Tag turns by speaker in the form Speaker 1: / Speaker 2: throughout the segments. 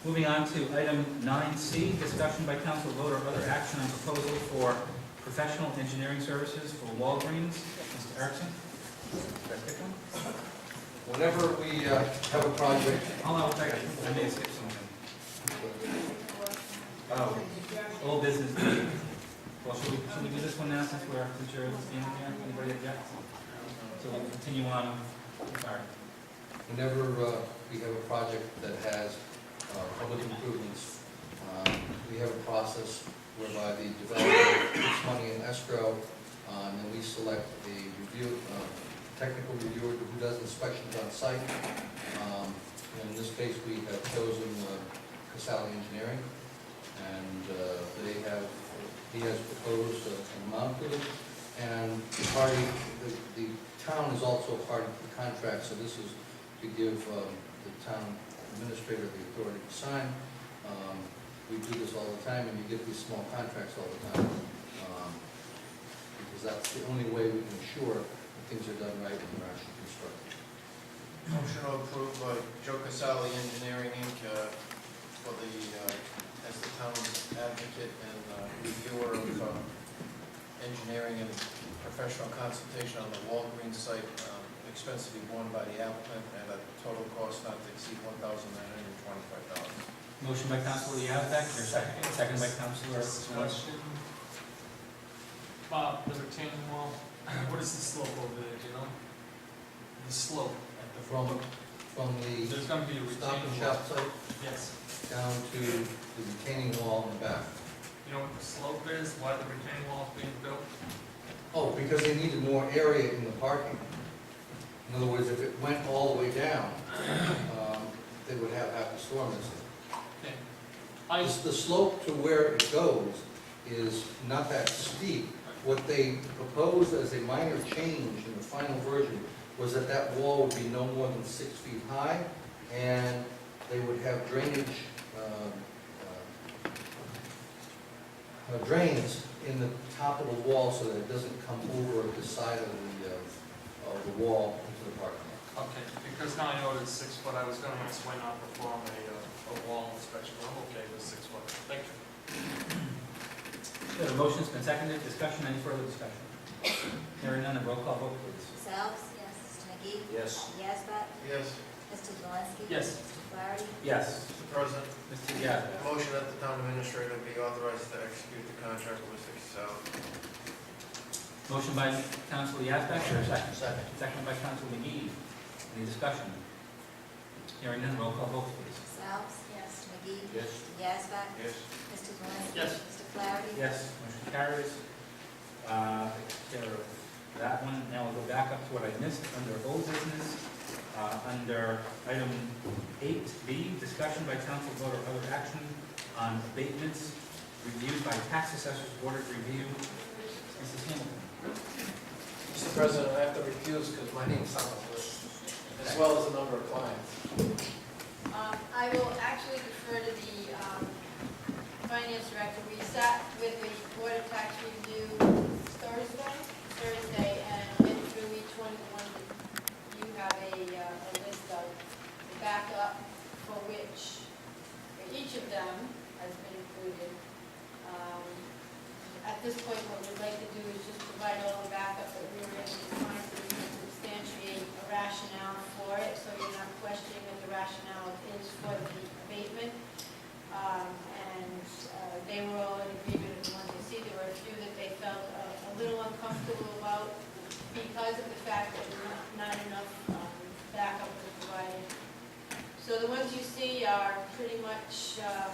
Speaker 1: Moving on to item 9C, discussion by council vote or other action on proposal for professional engineering services for Walgreens. Mr. Erickson? Should I pick one?
Speaker 2: Whenever we have a project,
Speaker 1: Hold on, I may have skipped something. Oh, old business. Well, should we do this one now since you're standing here? Anybody object? So we'll continue on. Sorry.
Speaker 2: whenever we have a project that has public improvements, we have a process whereby the developer puts money in escrow, and then we select a review, technical reviewer who does inspections on site. In this case, we have chosen Casale Engineering, and he has proposed an amount to it, and the town is also a party to the contract, so this is to give the town administrator the authority to sign. We do this all the time, and you get these small contracts all the time, because that's the only way we can ensure that things are done right when they're actually constructed.
Speaker 3: Motion to approve Joe Casale Engineering, Inc. For the, as the town's advocate and reviewer of engineering and professional consultation on the Walgreens site, expense to be borne by the applicant at a total cost not to exceed $1,925.
Speaker 1: Motion by Councilor Yazbek, or second by Councilor Swanson.
Speaker 4: Question. Bob, the retaining wall, what is the slope over there, do you know? The slope at the front.
Speaker 2: From the
Speaker 4: There's going to be a
Speaker 2: Stop and
Speaker 4: retaining wall.
Speaker 2: Shop site
Speaker 4: Yes.
Speaker 2: down to the retaining wall in the back.
Speaker 4: You know what the slope is, why the retaining wall is being built?
Speaker 2: Oh, because they needed more area in the parking. In other words, if it went all the way down, they would have half the storm this year.
Speaker 4: Okay.
Speaker 2: The slope to where it goes is not that steep. What they proposed as a minor change in the final version was that that wall would be no more than 6 feet high, and they would have drainage, drains in the top of the wall so that it doesn't come over the side of the wall into the parking lot.
Speaker 4: Okay, because now I know it's 6 foot, I was going to ask why not perform a wall inspection. I'm okay with 6 foot. Thank you.
Speaker 1: The motion's been seconded. Discussion, any further discussion? Hearing none, a roll call vote, please.
Speaker 5: Selves? Yes. Mr. McGee?
Speaker 2: Yes.
Speaker 5: Mr. Yazbek?
Speaker 3: Yes.
Speaker 5: Mr. Zelinski?
Speaker 4: Yes.
Speaker 5: Mr. Flaherty?
Speaker 1: Yes.
Speaker 3: Mr. President,
Speaker 1: Mr. Yazbek.
Speaker 3: motion that the town administrator be authorized to execute the contract with Mr. Casale.
Speaker 1: Motion by Councilor Yazbek, or second?
Speaker 2: Second.
Speaker 1: Second by Councilor McGee. Any discussion? Hearing none, roll call vote, please.
Speaker 5: Selves? Yes. Mr. McGee?
Speaker 2: Yes.
Speaker 5: Mr. Yazbek?
Speaker 3: Yes.
Speaker 5: Mr. Zelinski?
Speaker 4: Yes.
Speaker 5: Mr. Flaherty?
Speaker 1: Yes, motion carries. Take care of that one. Now we'll go back up to what I missed under old business. Under item 8B, discussion by council vote or other action on abatements reviewed by tax assessors board of review. Mrs. Hamilton.
Speaker 3: Mr. President, I have to recuse because my name's on the list, as well as a number of clients.
Speaker 6: I will actually defer to the finance director. We sat with the Board of Tax Review Thursday, and went through each one of the ones that you have a list of. The backup for which, for each of them has been included. At this point, what we'd like to do is just provide all the backup that we were able to find so we can substantiate a rationale for it, so you're not questioning what the rationale is for the abatement. They were all in agreement with the ones they see. There were a few that they felt a little uncomfortable about because of the fact that not enough backup was provided. So the ones you see are pretty much a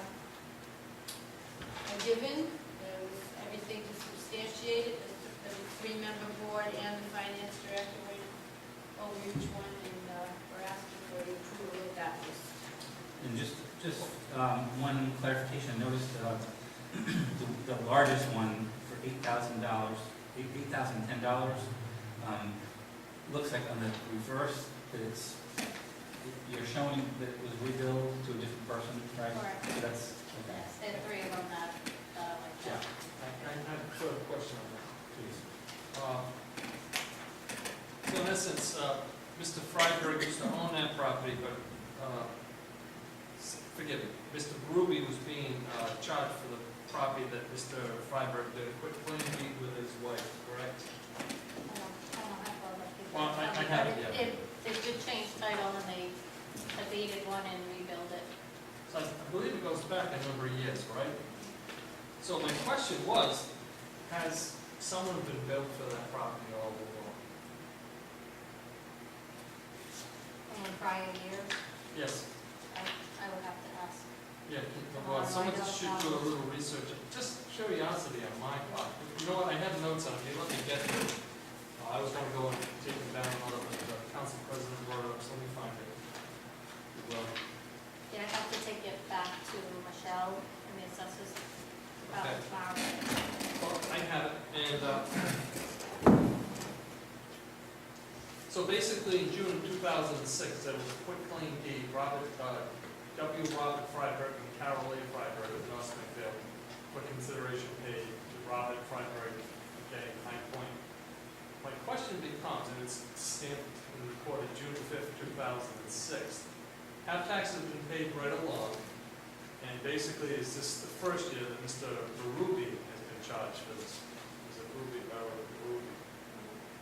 Speaker 6: given. There was everything to substantiate it. The three-member board and the finance director went over each one, and we're asking for the approval of that list.
Speaker 1: And just one clarification. I noticed the largest one for $8,010, looks like on the reverse that you're showing that it was rebilled to a different person, right?
Speaker 6: Correct.
Speaker 1: So that's okay.
Speaker 6: Yes, there are three of them that like
Speaker 1: Yeah,
Speaker 6: that.
Speaker 4: I have a sort of question on that.
Speaker 1: please.
Speaker 4: So in essence, Mr. Freiberg used to own that property, but forgive me, Mr. Ruby was being charged for the property that Mr. Freiberg did a quick claim deed with his wife, correct?
Speaker 6: I don't have all that.
Speaker 4: Well, I have it, yeah.
Speaker 6: They did change title and they abated one and rebuilt it.
Speaker 4: So I believe it goes back a number of years, right? So my question was, has someone been billed for that property all along?
Speaker 6: In prior years,
Speaker 4: Yes.
Speaker 6: I would have to ask.
Speaker 4: Yeah, well, someone should do a little research, just curiosity on my part. You know what, I have notes on it, let me get it. I was gonna go and take them down, but the council president brought it up, so let me find it. Well,
Speaker 6: Yeah, I have to take it back to Michelle and the assessors about
Speaker 4: Okay.
Speaker 6: tomorrow.
Speaker 4: well, I have it, and, so basically, in June of 2006, there was a quick claim deed, Robert Freiberg and Carol A. Freiberg of North Smithfield, for consideration paid to Robert Freiberg, okay, High Point. My question becomes, and it's stamped and recorded June 5th, 2006, have taxes been paid right along? And basically, is this the first year that Mr. Ruby has been charged for this? Is it Ruby?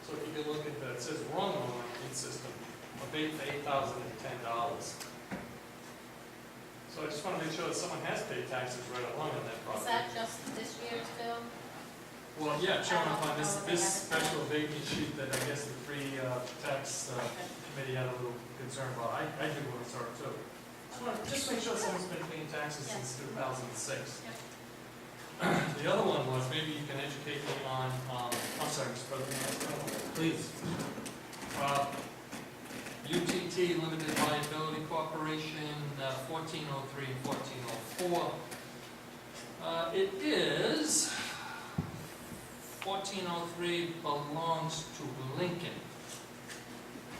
Speaker 4: So if you can look at that, it says wrong online system, abate for $8,010. So I just want to make sure that someone has paid taxes right along on that
Speaker 6: Is
Speaker 4: property.
Speaker 6: that just this year's bill?
Speaker 4: Well, yeah, it's showing up on this,
Speaker 6: I don't know if they
Speaker 4: this
Speaker 6: have it.
Speaker 4: special abatement sheet that I guess the tax committee had a little concern about. I did when I saw it too. Just make sure someone's been paying taxes since 2006.
Speaker 6: Yep.
Speaker 4: The other one was, maybe you can educate me on, I'm sorry, Mr. President.
Speaker 1: Please.
Speaker 4: UTT Limited Liability Corporation, 1403 and 1404. It is, 1403 belongs to Lincoln.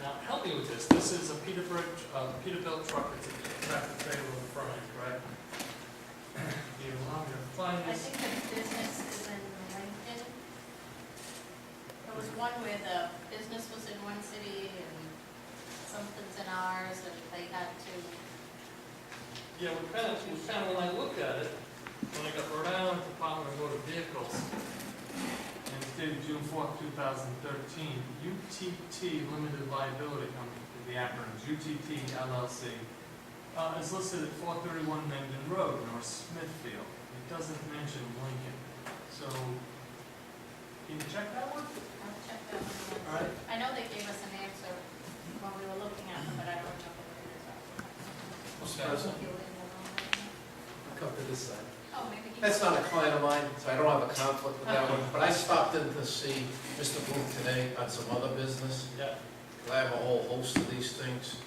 Speaker 4: Now, help me with this. This is a Peterbilt truck. It's a tractor trailer in front, correct? Do you allow me to find
Speaker 6: I
Speaker 4: this?
Speaker 6: think the business is in Lincoln. There was one where the business was in one city and something's in ours, and they had to,
Speaker 4: Yeah, we kind of, when I looked at it, when I got around to Department of Motor Vehicles, and it's dated June 4th, 2013, UTT Limited Liability Company, the acronyms, UTT LLC, is listed at 431 Mendon Road, North Smithfield. It doesn't mention Lincoln. So, can you check that one?
Speaker 6: I'll check that one.
Speaker 4: All right.
Speaker 6: I know they gave us an answer when we were looking at them, but I don't remember what it is.
Speaker 3: Mr. President,
Speaker 1: Come to this side.
Speaker 6: Oh, maybe he.
Speaker 3: that's not a client of mine, so I don't have a conflict with that one, but I stopped in to see Mr. Booth today on some other business.
Speaker 4: Yeah.
Speaker 3: I have a whole host of these things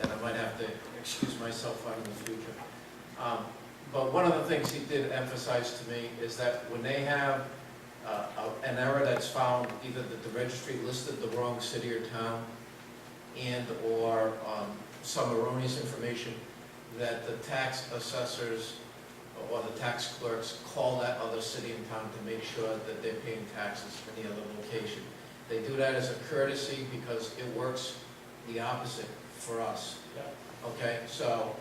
Speaker 3: that I might have to excuse myself on in the future. But one of the things he did emphasize to me is that when they have an error that's found, either that the registry listed the wrong city or town, and/or some erroneous information, that the tax assessors or the tax clerks call that other city and town to make sure that they're paying taxes for the other location. They do that as a courtesy because it works the opposite for us. Okay, so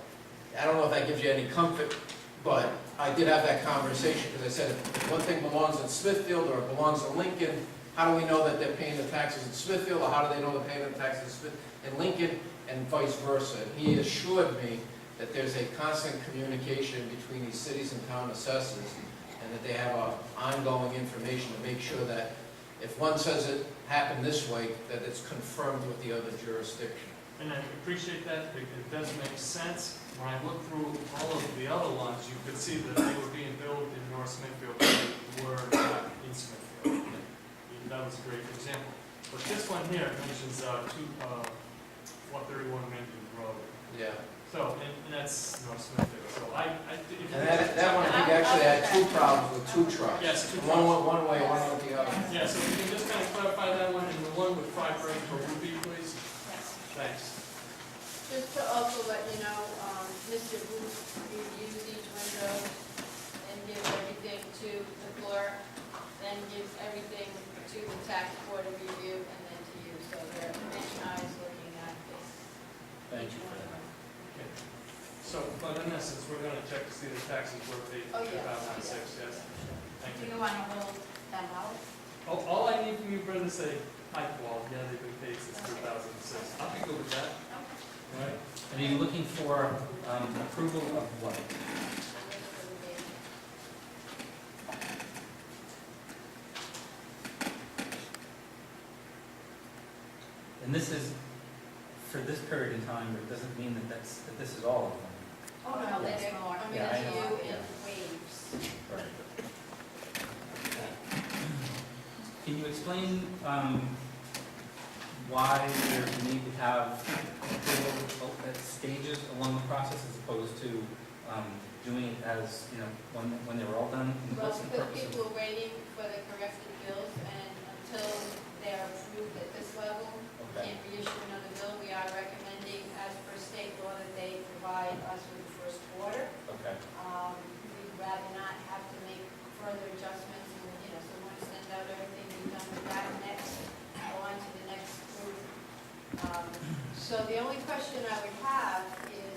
Speaker 3: I don't know if that gives you any comfort, but I did have that conversation because I said if one thing belongs in Smithfield or it belongs in Lincoln, how do we know that they're paying the taxes in Smithfield, or how do they know they're paying the taxes in Lincoln, and vice versa? And he assured me that there's a constant communication between these cities and town assessors, and that they have ongoing information to make sure that if one says it happened this way, that it's confirmed with the other jurisdiction.
Speaker 4: And I appreciate that, because it does make sense. When I looked through all of the other ones, you could see that they were being billed in North Smithfield, but they were not in Smithfield. And that was a great example. But this one here mentions 431 Mendon Road.
Speaker 3: Yeah.
Speaker 4: So, and that's North Smithfield. So if you
Speaker 3: And that one, I think, actually had two problems with two trucks.
Speaker 4: Yes, two
Speaker 3: One
Speaker 4: trucks.
Speaker 3: went one way, one went the other.
Speaker 4: Yeah, so if you can just kind of clarify that one, and the one with Freiberg for Ruby, please.
Speaker 6: Yes.
Speaker 4: Thanks.
Speaker 6: Just to also let you know, Mr. Booth reviews each window and gives everything to the clerk, then gives everything to the tax board of review, and then to you. So there are many eyes looking at this.
Speaker 1: Thank
Speaker 6: each
Speaker 1: you for
Speaker 6: one of
Speaker 1: that.
Speaker 6: them.
Speaker 4: So but in essence, we're gonna check to see the taxes were paid
Speaker 6: Oh,
Speaker 4: in
Speaker 6: yeah.
Speaker 4: 2006, yes. Thank
Speaker 5: Do
Speaker 4: you.
Speaker 5: you want to hold them out?
Speaker 4: All I need from you, Brenda, is say, hi, Paul, yeah, they've been paid since 2006. I'll be good with that.
Speaker 1: All right. And are you looking for approval of what? And this is for this period in time, but it doesn't mean that this is all of them.
Speaker 5: Oh, no, there's more.
Speaker 6: I'm
Speaker 1: Yeah,
Speaker 6: gonna
Speaker 1: I
Speaker 6: do
Speaker 1: know.
Speaker 6: in
Speaker 1: Yeah.
Speaker 6: waves.
Speaker 1: Right. Can you explain why there's a need to have approval at stages along the process as opposed to doing it as, you know, when they were all done? And
Speaker 6: Well,
Speaker 1: what's the
Speaker 6: because
Speaker 1: purpose of?
Speaker 6: people are waiting for the corrected bills, and until they're approved at this level, we
Speaker 1: Okay.
Speaker 6: can't reissue another bill. We are recommending, as per state law, that they provide us with the first quarter.
Speaker 1: Okay.
Speaker 6: We'd rather not have to make further adjustments, and, you know, so we want to send out everything we've done with that next, go on to the next group. So the only question I would have is,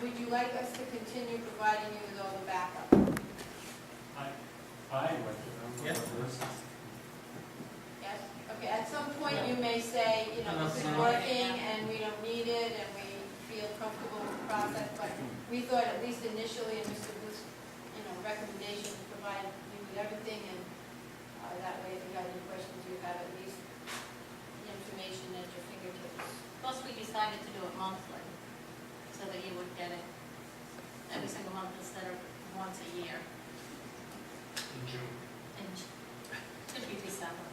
Speaker 6: would you like us to continue providing you with all the backup?
Speaker 4: I like to know.
Speaker 1: Yeah.
Speaker 6: Yes? Okay, at some point you may say, you know, this is working and we don't need it and we feel comfortable with the process, but we thought at least initially, and Mr. Booth's, you know, recommendation to provide you with everything, and that way if you have any questions, you have at least the information at your fingertips.
Speaker 5: Plus, we decided to do it monthly, so that you would get it every single month instead of once a year.
Speaker 4: In June.
Speaker 5: And could be December.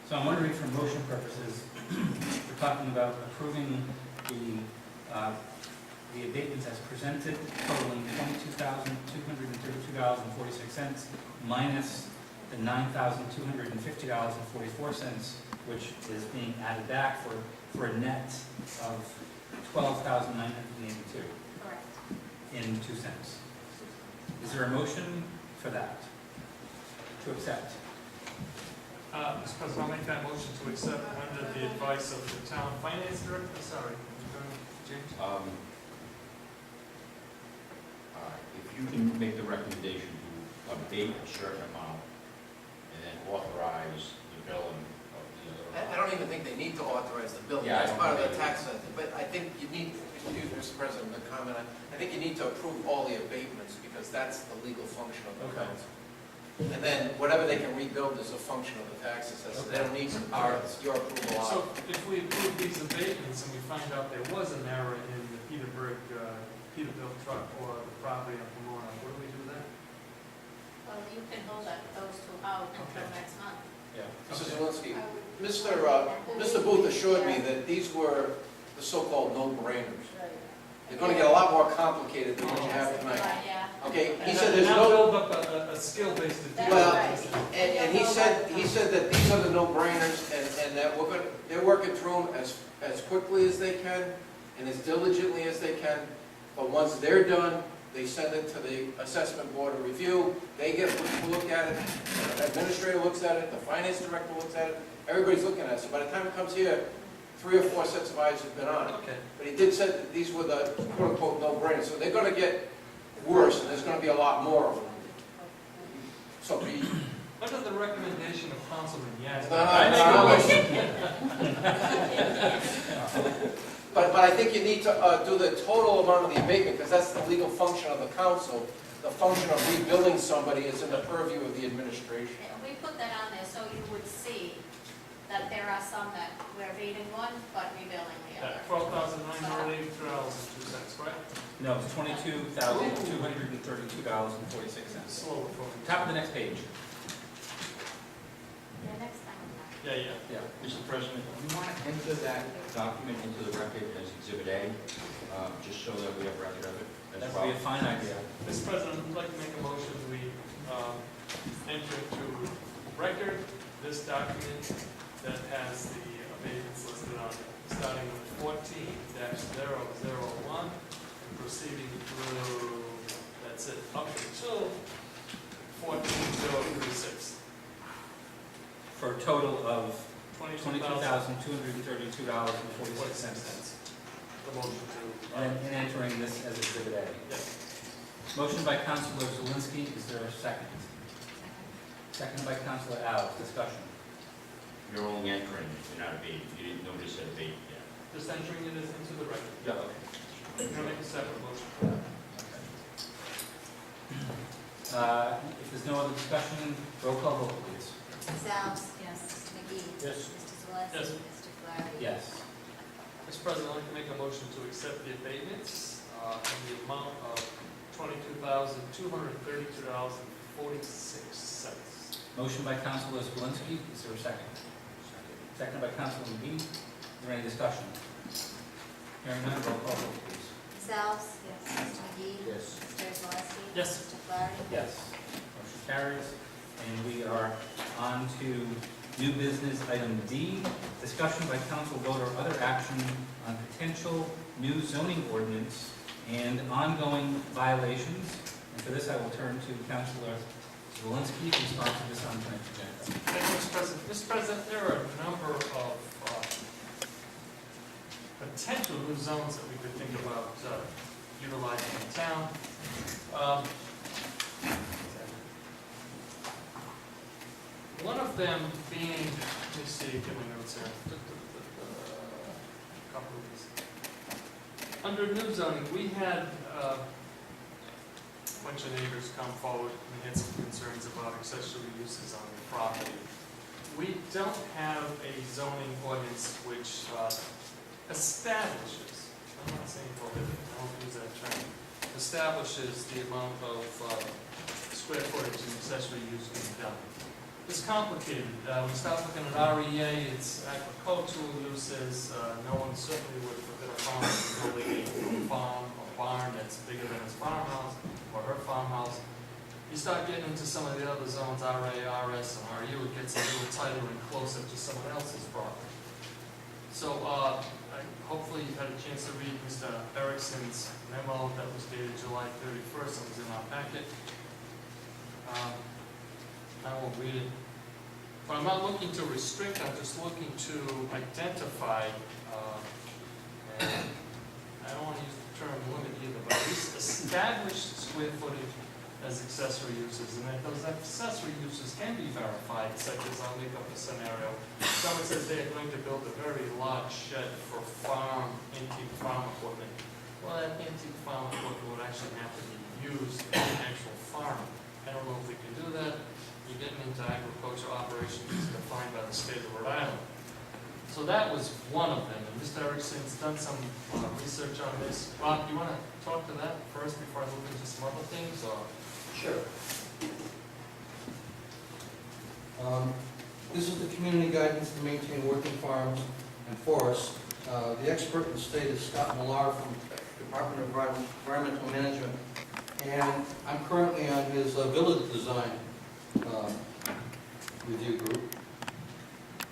Speaker 1: So I'm wondering, for motion purposes, we're talking about approving the abatements as presented, totaling $22,232.46, minus the $9,250.44, which is being added back for a net of $12,982
Speaker 5: Correct.
Speaker 1: in 2 cents. Is there a motion for that? To accept?
Speaker 4: Mr. President, I'll make that motion to accept under the advice of the town finance director, sorry, James?
Speaker 7: If you can make the recommendation to abate a certain amount and then authorize the billing of the
Speaker 3: I
Speaker 7: other.
Speaker 3: don't even think they need to authorize the bill,
Speaker 7: Yeah, I
Speaker 3: that's
Speaker 7: don't
Speaker 3: part of
Speaker 7: think
Speaker 3: the
Speaker 7: they
Speaker 3: tax sentence. But I think you need, Mr. President, a comment, I think you need to approve all the abatements, because that's the legal function of the
Speaker 1: Okay.
Speaker 3: council. And then whatever they can rebuild is a function of the tax assessor, they don't need your approval
Speaker 4: So
Speaker 3: on.
Speaker 4: if we approve these abatements and we find out there was an error in the Peterbilt truck or the property on Pomona, what do we do then?
Speaker 5: Well, you can hold those two out until
Speaker 4: Okay.
Speaker 5: next month.
Speaker 1: Yeah.
Speaker 3: Mrs. Zelinski,
Speaker 6: I would-
Speaker 3: Mr. Booth assured me that these were the so-called no-brainers.
Speaker 6: Right.
Speaker 3: They're gonna get a lot more complicated than what you have tonight.
Speaker 5: Yeah.
Speaker 3: Okay, he
Speaker 4: And
Speaker 3: said there's
Speaker 4: now
Speaker 3: no,
Speaker 4: build up a skill base to do
Speaker 6: That's
Speaker 3: Well,
Speaker 4: that.
Speaker 6: right.
Speaker 3: and he said that these are the no-brainers, and that they're working through them as quickly as they can and as diligently as they can. But once they're done, they send it to the assessment board to review, they get to look at it, the administrator looks at it, the finance director looks at it, everybody's looking at it. So by the time it comes here, 3 or 4 sets of eyes have been on it.
Speaker 4: Okay.
Speaker 3: But he did say that these were the quote-unquote no-brainers, so they're gonna get worse, and there's gonna be a lot more of them. So be,
Speaker 4: Under the recommendation of Councilman Yaz.
Speaker 3: But I think you need to do the total amount of the abatement, because that's the legal function of the council. The function of rebuilding somebody is in the purview of the administration.
Speaker 5: And we put that on there so you would see that there are some that we're abating one, but rebilling the other.
Speaker 4: $12,982.02, right?
Speaker 1: No, it's $22,232.46.
Speaker 4: Slow approach.
Speaker 1: Top of the next page.
Speaker 5: Yeah, next time.
Speaker 4: Yeah.
Speaker 1: Yeah.
Speaker 7: Mr. President, you want to enter that document into the record as Exhibit A, just so that we have record of it as
Speaker 1: That
Speaker 7: well?
Speaker 1: would be a fine idea.
Speaker 4: Mr. President, I'd like to make a motion, we enter into record this document that has the abatements listed on it, starting with 14-001 and proceeding through, that's it, up until 14-036.
Speaker 1: For a total of
Speaker 4: $22,000.
Speaker 1: $22,232.46.
Speaker 4: the motion to.
Speaker 1: and entering this as Exhibit A.
Speaker 4: Yes.
Speaker 1: Motion by Councilor Zawinski, is there a second? Second by Councilor Alves, discussion.
Speaker 7: You're only entering, you're not abating, you didn't notice that abate yet.
Speaker 4: Just entering it into the record.
Speaker 1: Yeah, okay.
Speaker 4: You're going to make a separate motion for that.
Speaker 1: If there's no other discussion, roll call vote, please.
Speaker 5: Ms. Alves? Yes. Mr. McGee?
Speaker 1: Yes.
Speaker 5: Mr. Zalinski?
Speaker 4: Yes.
Speaker 5: Mr. Flaherty?
Speaker 1: Yes.
Speaker 4: Mr. President, I'd like to make a motion to accept the abatements in the amount of $22,232.46.
Speaker 1: Motion by Councilor Zawinski, is there a second? Second by Councilor McGee, is there any discussion? Hearing none, roll call vote, please.
Speaker 5: Ms. Alves? Yes. Mr. McGee?
Speaker 7: Yes.
Speaker 5: Mr. Zalinski?
Speaker 4: Yes.
Speaker 5: Mr. Flaherty?
Speaker 1: Yes. Motion carries. And we are on to new business, item D, discussion by council vote or other action on potential new zoning ordinance and ongoing violations. And for this, I will turn to Councilor Zawinski to respond to this on tonight's agenda.
Speaker 4: Thank you, Mr. President. Mr. President, there are a number of potential new zones that we could think about utilizing in town. One of them being, let me see, get my notes here. Couple of these. Under new zoning, we had a bunch of neighbors come forward and they had some concerns about accessory uses on their property. We don't have a zoning ordinance which establishes, I'm not saying prohibit, I don't use that term, establishes the amount of square footage an accessory use can be done. It's complicated. We start looking at REA, it's agricultural uses. No one certainly would forbid a farmer from building a farm or barn that's bigger than his farmhouse or her farmhouse. You start getting into some of the other zones, RA, RS, and RU, it gets a little tighter and closer to someone else's property. So hopefully you've had a chance to read Mr. Erickson's memo that was dated July 31st and was in our packet. I won't read it. But I'm not looking to restrict, I'm just looking to identify, and I don't want to use the term limit either, but at least establish square footage as accessory uses, and that those accessory uses can be verified, such as I'll make up a scenario. Someone says they're going to build a very large shed for antique farm equipment. Well, that antique farm equipment would actually have to be used in the actual farm. I don't know if we can do that. You're getting into agricultural operations as defined by the state of Rhode Island. So that was one of them, and Mr. Erickson's done some research on this. Rob, do you want to talk to that first before I move into some other things, or?
Speaker 2: Sure. This is the community guidance to maintain working farms and forests. The expert in the state is Scott Millar from Department of Environmental Management, and I'm currently on his village design review group.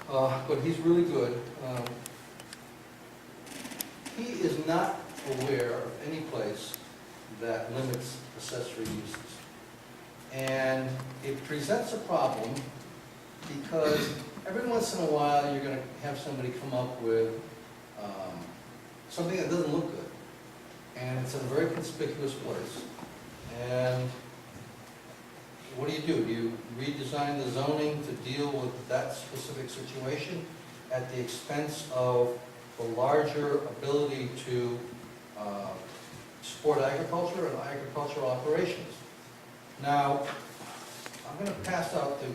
Speaker 2: But he's really good. He is not aware of any place that limits accessory uses. And it presents a problem because every once in a while you're going to have somebody come up with something that doesn't look good. And it's in a very conspicuous place. And what do? Do you redesign the zoning to deal with that specific situation at the expense of the larger ability to support agriculture and agricultural operations? Now, I'm going to pass out the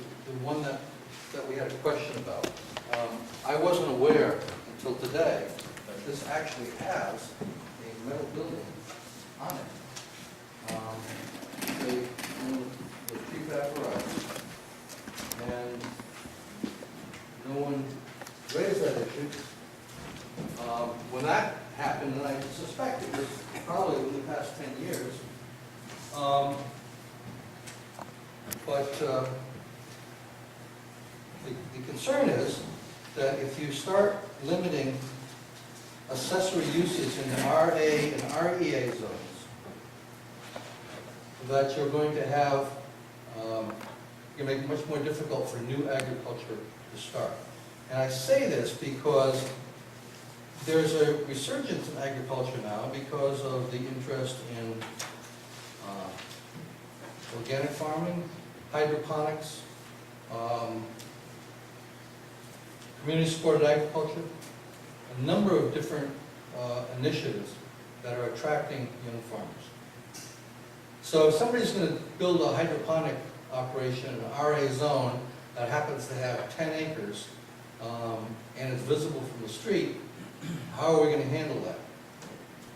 Speaker 2: one that we had a question about. I wasn't aware until today that this actually has a metal building on it. The chief apparatus, and no one raised that issue. When that happened, and I suspect it was probably in the past 10 years, but the concern is that if you start limiting accessory uses in the RA and REA zones, that you're going to have, you make it much more difficult for new agriculture to start. And I say this because There's a resurgence in agriculture now because of the interest in organic farming, hydroponics, community-supported agriculture, a number of different initiatives that are attracting young farmers. So if somebody's going to build a hydroponic operation in an RA zone that happens to have 10 acres and it's visible from the street, how are we going to handle that?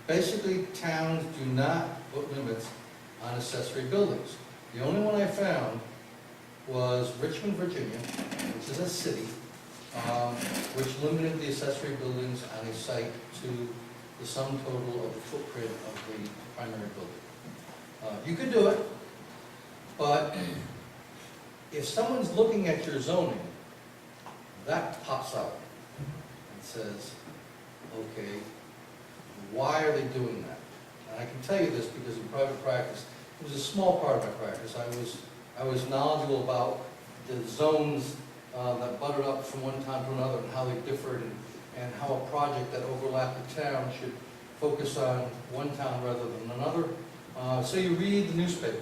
Speaker 2: Basically, towns do not put limits on accessory buildings. The only one I found was Richmond, Virginia, which is a city, which limited the accessory buildings on a site to the sum total of the footprint of the primary building. You could do it, but if someone's looking at your zoning, that pops out and says, okay, why are they doing that? And I can tell you this because in private practice, it was a small part of my practice. I was knowledgeable about the zones that butted up from one town to another and how they differed and how a project that overlapped the town should focus on one town rather than another. So you read the newspapers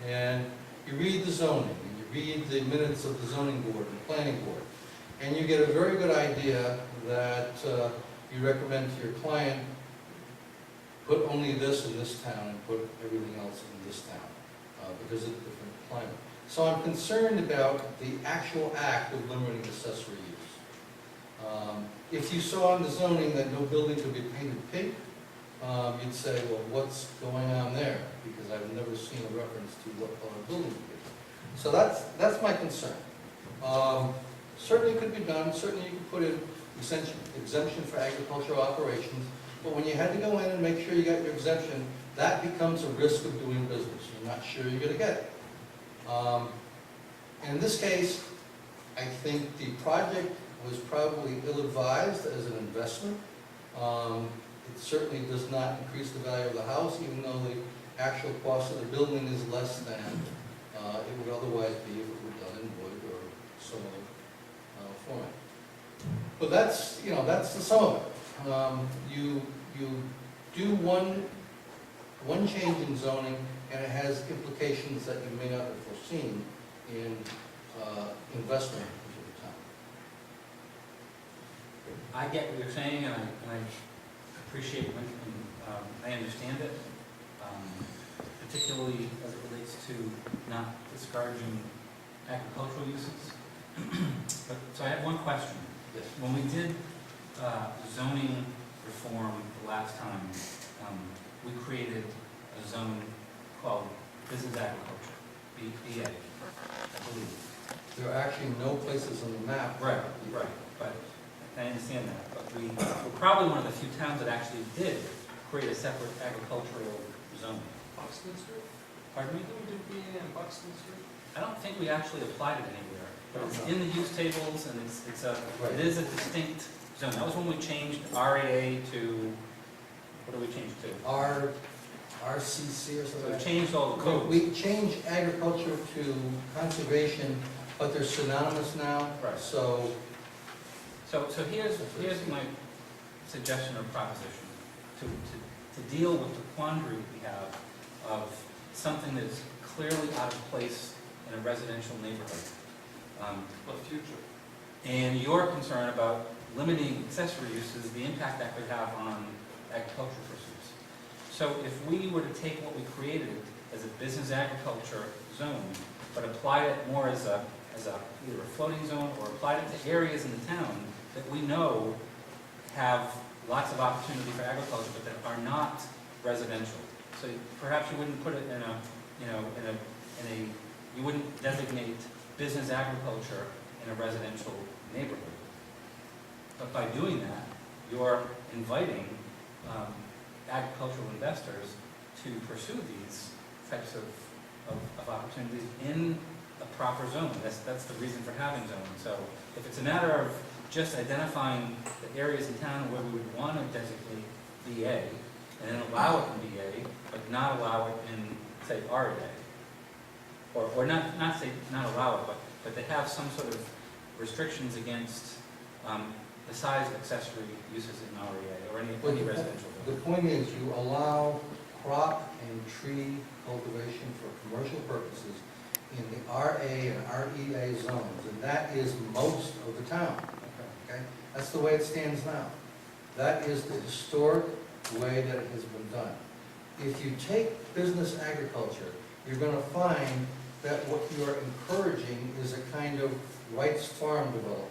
Speaker 2: and you read the zoning and you read the minutes of the zoning board and planning board, and you get a very good idea that you recommend to your client, put only this in this town and put everything else in this town because of the different climate. So I'm concerned about the actual act of limiting accessory use. If you saw in the zoning that no building could be painted pink, you'd say, well, what's going on there? Because I've never seen a reference to what color building would be. So that's my concern. Certainly could be done, certainly you could put in exemption for agricultural operations, but when you had to go in and make sure you got your exemption, that becomes a risk of doing business. You're not sure you're going to get it. In this case, I think the project was probably ill-advised as an investment. It certainly does not increase the value of the house, even though the actual cost of the building is less than it would otherwise be if it were done in wood or some other format. But that's the sum of it. You do one change in zoning, and it has implications that you may not have foreseen in investment into the town.
Speaker 1: I get what you're saying, and I appreciate when I understand it, particularly as it relates to not discouraging agricultural uses. So I have one question.
Speaker 2: Yes.
Speaker 1: When we did zoning reform the last time, we created a zone called business agriculture, BA, I believe.
Speaker 2: There are actually no places on the map.
Speaker 1: Right, but I understand that. But we're probably one of the few towns that actually did create a separate agricultural zone.
Speaker 4: Buxton Street?
Speaker 1: Pardon me?
Speaker 4: Did we do BA on Buxton Street?
Speaker 1: I don't think we actually applied it anywhere, but it's in the use tables, and it is a distinct zone. That was when we changed RAA to, what did we change to?
Speaker 2: RCC or
Speaker 1: So
Speaker 2: something.
Speaker 1: we changed all the
Speaker 2: So
Speaker 1: codes.
Speaker 2: we changed agriculture to conservation, but they're synonymous now.
Speaker 1: Right.
Speaker 2: So
Speaker 1: So here's my suggestion or proposition to deal with the quandary we have of something that's clearly out of place in a residential neighborhood.
Speaker 4: The future.
Speaker 1: And your concern about limiting accessory uses, the impact that could have on agricultural pursuits. So if we were to take what we created as a business agriculture zone, but apply it more as either a floating zone or apply it to areas in the town that we know have lots of opportunity for agriculture, but that are not residential. So perhaps you wouldn't put it you wouldn't designate business agriculture in a residential neighborhood. But by doing that, you're inviting agricultural investors to pursue these types of opportunities in a proper zone. That's the reason for having zoning. So if it's a matter of just identifying the areas in town where we would want to designate BA, and then allow it in BA, but not allow it in, say, RA, or not allow it, but to have some sort of restrictions against the size of accessory uses in REA or any
Speaker 2: Well,
Speaker 1: residential
Speaker 2: The
Speaker 1: building.
Speaker 2: point is, you allow crop and tree cultivation for commercial purposes in the RA and REA zones, and that is most of the town, okay? That's the way it stands now. That is the historic way that it has been done. If you take business agriculture, you're gonna find that what you're encouraging is a kind of rights farm development,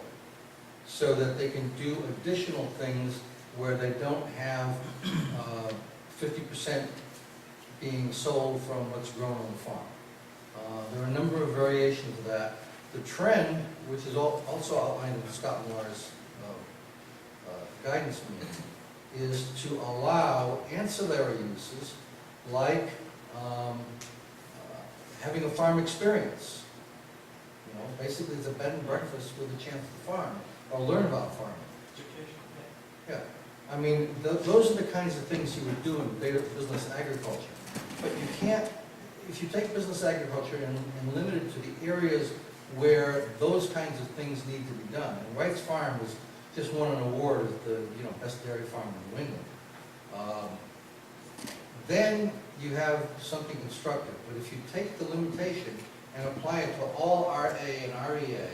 Speaker 2: so that they can do additional things where they don't have 50% being sold from what's grown on the farm. There are a number of variations of that. The trend, which is also outlined in Scott Millar's guidance meeting, is to allow ancillary uses like having a farm experience. You know, basically it's a bed and breakfast with a chance to farm or learn about farming.
Speaker 4: Education,
Speaker 2: Yeah, I mean, those are the kinds of things you would do in business agriculture. But you can't, if you take business agriculture and limit it to the areas where those kinds of things need to be done. And Wright's Farm was just won an award as the best dairy farm in New England. Then you have something constructive. But if you take the limitation and apply it to all RA and REA,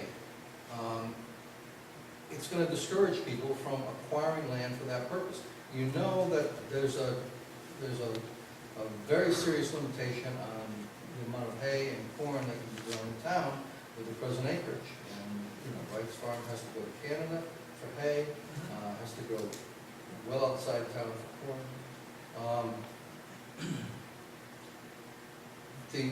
Speaker 2: it's going to discourage people from acquiring land for that purpose. You know that there's a very serious limitation on the amount of hay and corn that can be grown in town with the present acreage. And, Wright's Farm has to go to Canada for hay, has to go well outside town for corn. The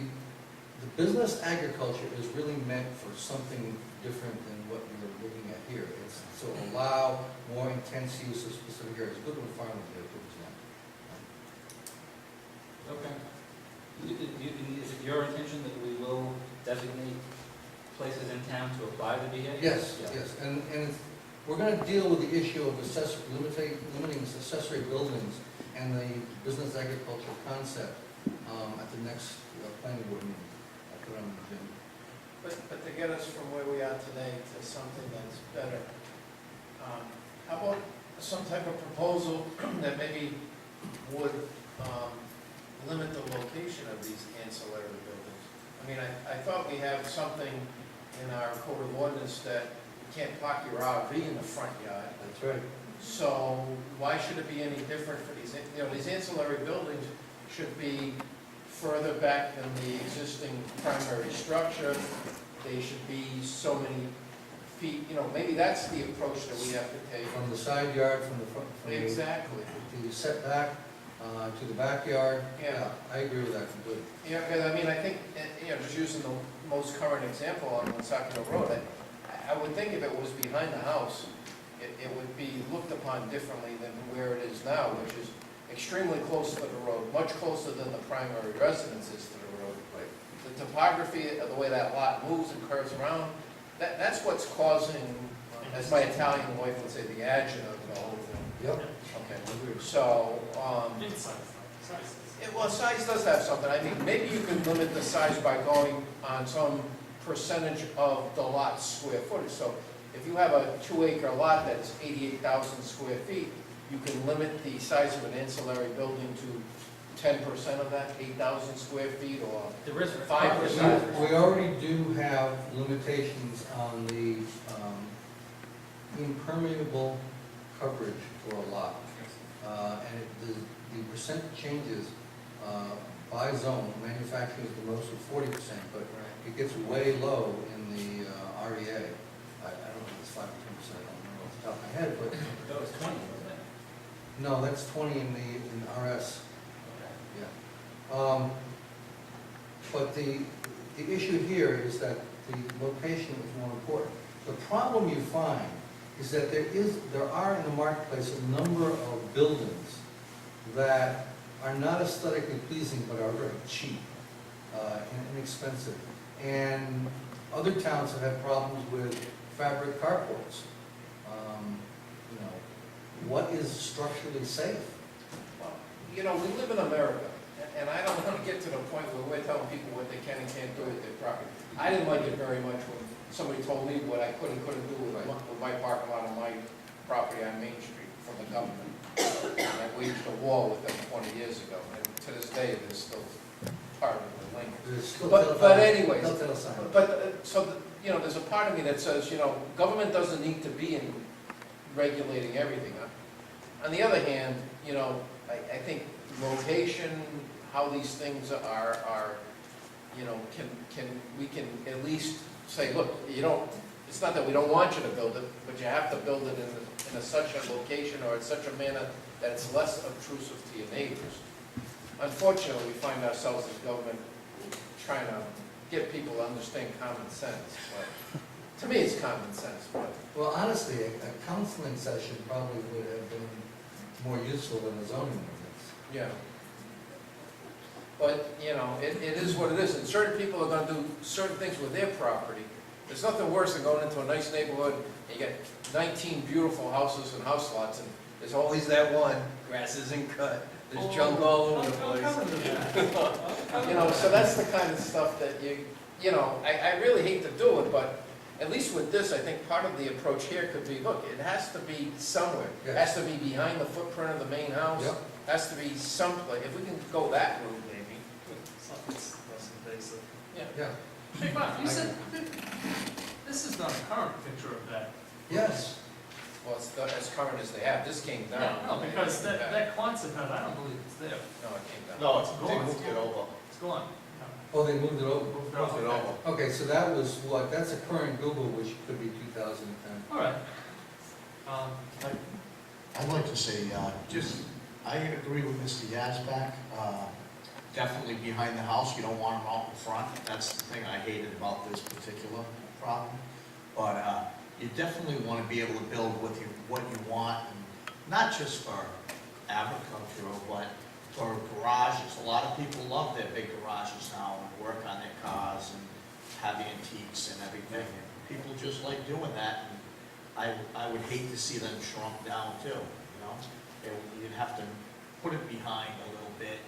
Speaker 2: business agriculture is really meant for something different than what you're looking at here. It's to allow more intense use of specific areas. Good with farming, for example.
Speaker 1: Okay. Is it your intention that we will designate places in town to apply the BA?
Speaker 2: Yes,
Speaker 1: Yeah.
Speaker 2: yes, and we're going to deal with the issue of limiting accessory buildings and the business agriculture concept at the next planning board meeting. I'll put it on the agenda.
Speaker 3: But to get us from where we are today to something that's better, how about some type of proposal that maybe would limit the location of these ancillary buildings? I mean, I thought we have something in our code of ordinance that you can't park your RV in the front yard.
Speaker 2: That's right.
Speaker 3: So why should it be any different for these, these ancillary buildings should be further back than the existing primary structure. They should be so many feet, maybe that's the approach that we have to take.
Speaker 2: From the side yard, from the front, from
Speaker 3: Exactly.
Speaker 2: the setback to the backyard.
Speaker 3: Yeah.
Speaker 2: I agree with that completely.
Speaker 3: Yeah, because I think, just using the most current example on Woonsocket Road, I would think if it was behind the house, it would be looked upon differently than where it is now, which is extremely close to the road, much closer than the primary residence is to the road.
Speaker 2: Right.
Speaker 3: The topography of the way that lot moves and curves around, that's what's causing, as my Italian wife would say, the agita of the whole thing.
Speaker 2: Yep.
Speaker 3: Okay, so,
Speaker 4: size.
Speaker 3: size does have something. I mean, maybe you can limit the size by going on some percentage of the lot's square footage. So if you have a 2-acre lot that's 88,000 square feet, you can limit the size of an ancillary building to 10% of that, 8,000 square feet, or
Speaker 1: There is
Speaker 3: 5%.
Speaker 2: We already do have limitations on the impermeable coverage for a lot. And the percent changes by zone. Manufacturing is the most of 40%, but it gets way low in the REA. I don't know if it's 5 or 10%, I don't know off the top of my head, but
Speaker 1: That was 20, wasn't it?
Speaker 2: no, that's 20 in RS. Yeah. But the issue here is that the location is more important. The problem you find is that there are in the marketplace a number of buildings that are not aesthetically pleasing but are very cheap and inexpensive. And other towns have had problems with fabric carports. What is structurally safe?
Speaker 3: Well, we live in America, and I don't want to get to the point where we're telling people what they can and can't do with their property. I didn't like it very much when somebody told me what I could and couldn't do with my parking lot on my government. And I waged a war with them 20 years ago, and to this day, they're still part of the link.
Speaker 2: There's still
Speaker 3: But anyways,
Speaker 2: telltale signs.
Speaker 3: so there's a part of me that says, government doesn't need to be in regulating everything. On the other hand, I think location, how these things are, we can at least say, look, it's not that we don't want you to build it, but you have to build it in such a location or in such a manner that it's less obtrusive to your neighbors. Unfortunately, we find ourselves as government trying to get people to understand common sense, but to me, it's common sense, but.
Speaker 2: Well, honestly, a counseling session probably would have been more useful than a zoning ordinance.
Speaker 3: Yeah. But, it is what it is, and certain people are gonna do certain things with their property. There's nothing worse than going into a nice neighborhood, and you get 19 beautiful houses and house lots, and there's always that one, grass isn't cut, there's junk all over the place. So that's the kind of stuff that I really hate to do it, but at least with this, I think part of the approach here could be, look, it has to be somewhere. It has to be behind the footprint of the main house.
Speaker 2: Yep.
Speaker 3: Has to be someplace, if we can go that route, maybe.
Speaker 4: Something's less invasive.
Speaker 2: Yeah,
Speaker 4: Hey, Bob, you said, this is not a current picture of that.
Speaker 2: yes.
Speaker 3: Well, it's as current as they have, this came down.
Speaker 4: No, because that Quonset hut, I don't believe it's there.
Speaker 3: No, it came down.
Speaker 4: No, it's gone.
Speaker 3: They moved it over.
Speaker 4: It's gone.
Speaker 2: Oh, they moved it over.
Speaker 4: Moved it
Speaker 3: Moved it
Speaker 4: off.
Speaker 3: over.
Speaker 2: Okay, so that was what, that's a current Google, which could be 2010.
Speaker 4: All right.
Speaker 8: I'd like to say, I agree with Mr. Yazbak. Definitely behind the house, you don't want them out in front. That's the thing I hated about this particular problem. But you definitely want to be able to build what you want, and not just for agricultural, but for garages. A lot of people love their big garages now and work on their cars and have antiques and everything. And people just like doing that. And I would hate to see them shrunk down too, You'd have to put it behind a little bit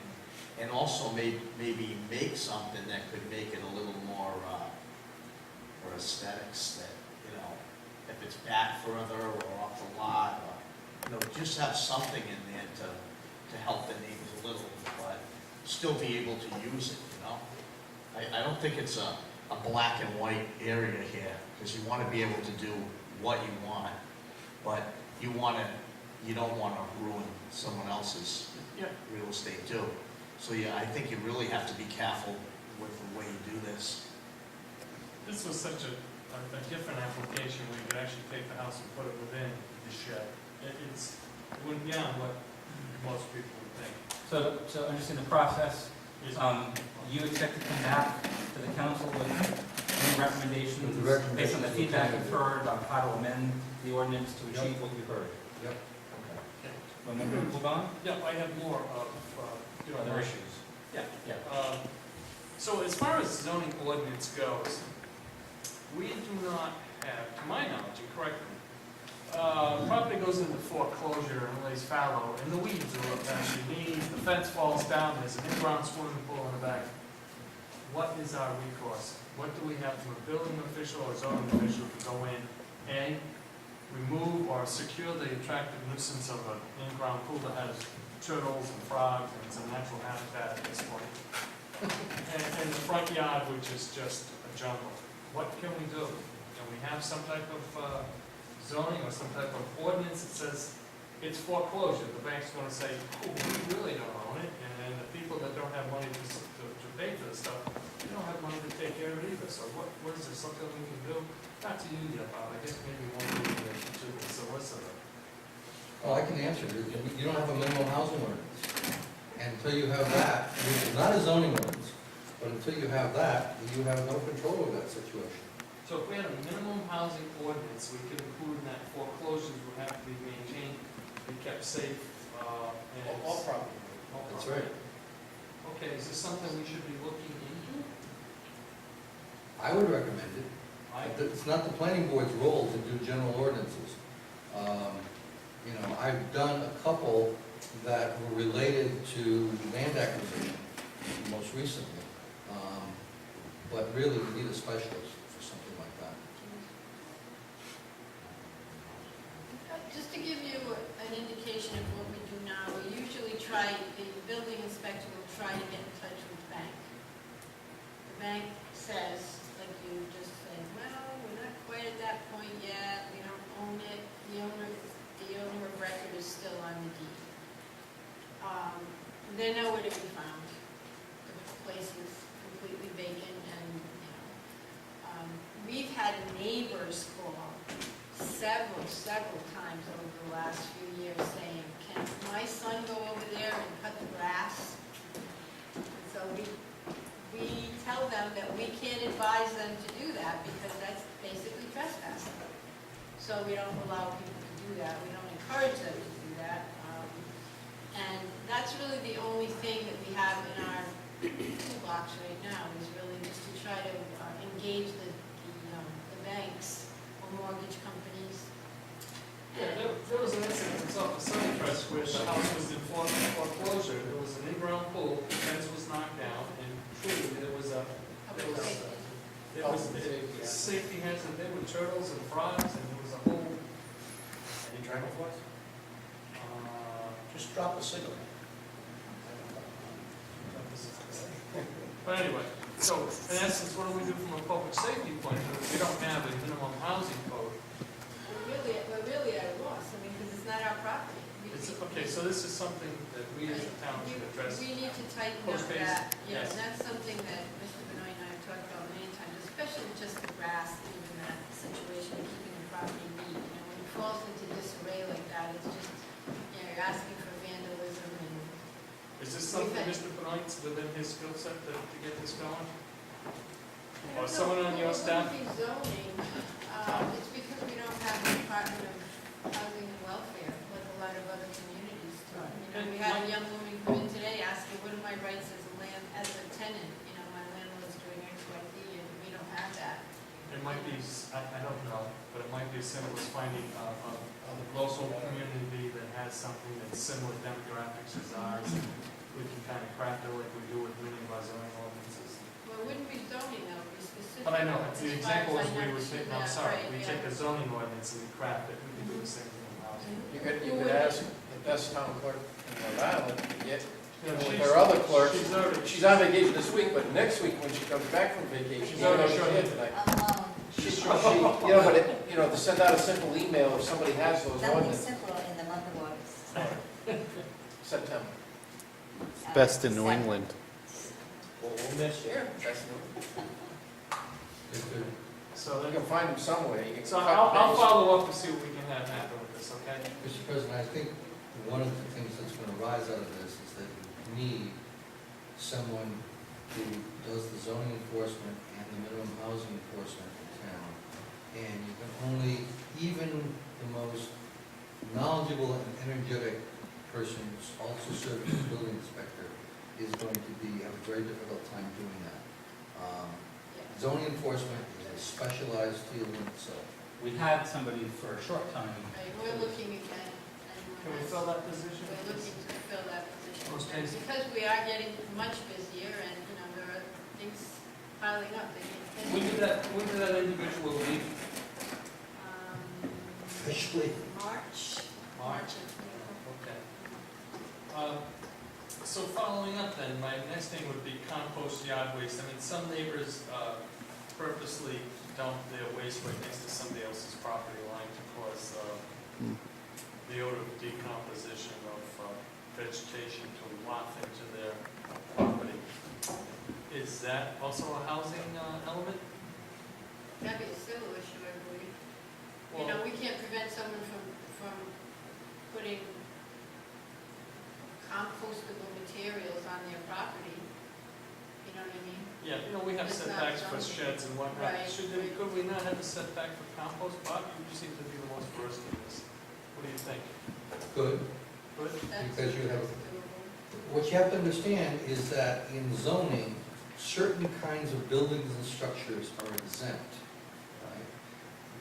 Speaker 8: and also maybe make something that could make it a little more for aesthetics that, if it's back further or off the lot, or, just have something in there to help the neighbors a little, but still be able to use it, I don't think it's a black and white area here, because you want to be able to do what you want, but you don't want to ruin someone else's real estate too. So I think you really have to be careful with the way you do this.
Speaker 4: This was such a different application where you could actually take the house and put it within the shed. It went beyond what most people would think.
Speaker 1: So understand the process, you expect to come back to the council with any recommendations
Speaker 2: With the recommendations
Speaker 1: based on the
Speaker 2: we'll
Speaker 1: feedback
Speaker 2: take.
Speaker 1: you've heard on how to amend the ordinance to achieve what you heard?
Speaker 2: Yep.
Speaker 1: Okay. Well, then we'll move on?
Speaker 4: Yeah, I have more of,
Speaker 1: Other issues?
Speaker 4: Yeah.
Speaker 1: Yeah.
Speaker 4: So as far as zoning ordinance goes, we do not have, to my knowledge, and correct me, property goes into foreclosure and lays fallow, and the weeds are up past your knees, the fence falls down, there's an in-ground swimming pool in the back. What is our recourse? What do we have from a building official or zoning official to go in and remove or secure the attractive nuisance of an in-ground pool that has turtles and frogs, and it's a natural habitat at this point. And the front yard, which is just a jungle. What can we do? Can we have some type of zoning or some type of ordinance that says it's foreclosure? The bank's gonna say, oh, we really don't own it, and the people that don't have money to pay for the stuff, they don't have money to take care of it either. So what is there, something we can do? Not to you yet, Bob, I guess maybe one of you to the solicitor.
Speaker 2: Oh, I can answer it. You don't have a minimum housing ordinance. And until you have that, which is not a zoning ordinance, but until you have that, you have no control over that situation.
Speaker 4: So if we had a minimum housing ordinance, we could include in that foreclosures would have to be maintained, be kept safe, and.
Speaker 3: All property.
Speaker 2: That's right.
Speaker 4: Okay, is this something we should be looking into?
Speaker 2: I would recommend it. It's not the planning board's role to do general ordinances. I've done a couple that were related to land acquisition, most recently. But really, we need a specialist for something like that.
Speaker 6: just to give you an indication of what we do now, we usually try, the building inspector will try to get in touch with the bank. The bank says, like you just said, well, we're not quite at that point yet, we don't own it, the owner of record is still on the deed. They're nowhere to be found. The place is completely vacant and, we've had neighbors call several times over the last few years saying, can my son go over there and cut the grass? And so we tell them that we can't advise them to do that because that's basically trespassing. So we don't allow people to do that. We don't encourage them to do that. And that's really the only thing that we have in our toolbox right now is really just to try to engage the banks or mortgage companies.
Speaker 4: Yeah, there was an incident in South Sunnycrest where the house was in foreclosure. There was an in-ground pool, the fence was knocked down, and truly, there was safety hazard. There were turtles and frogs, and there was a whole,
Speaker 8: Any dragonflies? Just drop a signal.
Speaker 4: but anyway, so in essence, what do we do from a public safety point of view? We don't have a minimum housing code.
Speaker 6: We're really at a loss, I mean, because it's not our property.
Speaker 4: Okay, so this is something that we as a town should address.
Speaker 6: We need to tighten up
Speaker 4: Post-haste,
Speaker 6: that, yeah,
Speaker 4: yes.
Speaker 6: and that's something that Mr. Benoit and I have talked about many times, especially just the grass, even that situation, keeping the property neat. When it falls into disarray like that, it's just, you're asking for vandalism and.
Speaker 4: Is this something Mr. Benoit's within his skill set to get this going? Or someone on your staff?
Speaker 6: It wouldn't be zoning, it's because we don't have a Department of Housing and Welfare, like a lot of other communities do. We had a young woman come in today asking, what are my rights as a tenant? My landlord's doing X, Y, Z, and we don't have that.
Speaker 4: It might be, I don't know, but it might be as simple as finding a local community that has something that's similar demographics as ours. We can kind of craft it like we do with many of our zoning ordinances.
Speaker 6: Well, it wouldn't be zoning, though, it would be specific.
Speaker 4: But I know, it's the
Speaker 6: As far
Speaker 4: example
Speaker 6: as
Speaker 4: is
Speaker 6: I
Speaker 4: we would
Speaker 6: understood
Speaker 4: take, no, I'm
Speaker 6: that,
Speaker 4: sorry,
Speaker 6: right,
Speaker 4: we
Speaker 6: yeah.
Speaker 4: take a zoning ordinance and we craft it, we can do the same thing in housing.
Speaker 3: You could ask the best town clerk in Rhode Island, to get,
Speaker 4: Yeah,
Speaker 3: with
Speaker 4: she's-
Speaker 3: her other clerk,
Speaker 4: She's already,
Speaker 3: she's on vacation this week, but next week when she comes back from vacation,
Speaker 4: She's
Speaker 3: she's already
Speaker 4: already
Speaker 3: showing
Speaker 4: showing
Speaker 3: tonight.
Speaker 4: she's
Speaker 3: But to send out a simple email if somebody has those
Speaker 9: That would be
Speaker 3: ordinances,
Speaker 9: simpler in the month of August.
Speaker 3: September.
Speaker 10: Best in New England.
Speaker 3: Well, we'll miss you. That's
Speaker 4: So
Speaker 3: You
Speaker 4: then,
Speaker 3: can find them somewhere. You can
Speaker 4: so
Speaker 3: cut
Speaker 4: I'll
Speaker 3: and paste.
Speaker 4: follow up to see what we can have happen with this, okay?
Speaker 2: Mr. President, I think one of the things that's going to rise out of this is that you need someone who does the zoning enforcement and the minimum housing enforcement in town. And you can only, even the most knowledgeable and energetic person who's also serving as building inspector is going to have a very difficult time doing that. Zoning enforcement is a specialized field in itself.
Speaker 1: We had somebody for a short time.
Speaker 6: Right, we're looking again.
Speaker 4: Can we fill that position?
Speaker 6: We're looking to fill that position.
Speaker 4: Most
Speaker 6: And
Speaker 4: cases.
Speaker 6: because we are getting much busier and, there are things piling up.
Speaker 4: When did that individual leave?
Speaker 2: Officially.
Speaker 6: March.
Speaker 4: March. Okay. So following up then, my next thing would be compost yard waste. I mean, some neighbors purposely dump their waste right next to somebody else's property line to cause the odor of decomposition of vegetation to waft into their property. Is that also a housing element?
Speaker 6: That'd be a civil issue, I believe.
Speaker 4: Well,
Speaker 6: We can't prevent someone from putting compostable materials on their property. You know what I mean?
Speaker 4: yeah, we have
Speaker 6: It's not
Speaker 4: setbacks for
Speaker 6: zoning.
Speaker 4: sheds and whatnot.
Speaker 6: Right.
Speaker 4: Could we not have a setback for compost? Bob, you seem to be the most versed in this. What do you think?
Speaker 2: Good,
Speaker 4: Good?
Speaker 6: That's
Speaker 2: because you have,
Speaker 6: doable.
Speaker 2: what you have to understand is that in zoning, certain kinds of buildings and structures are exempt. Right?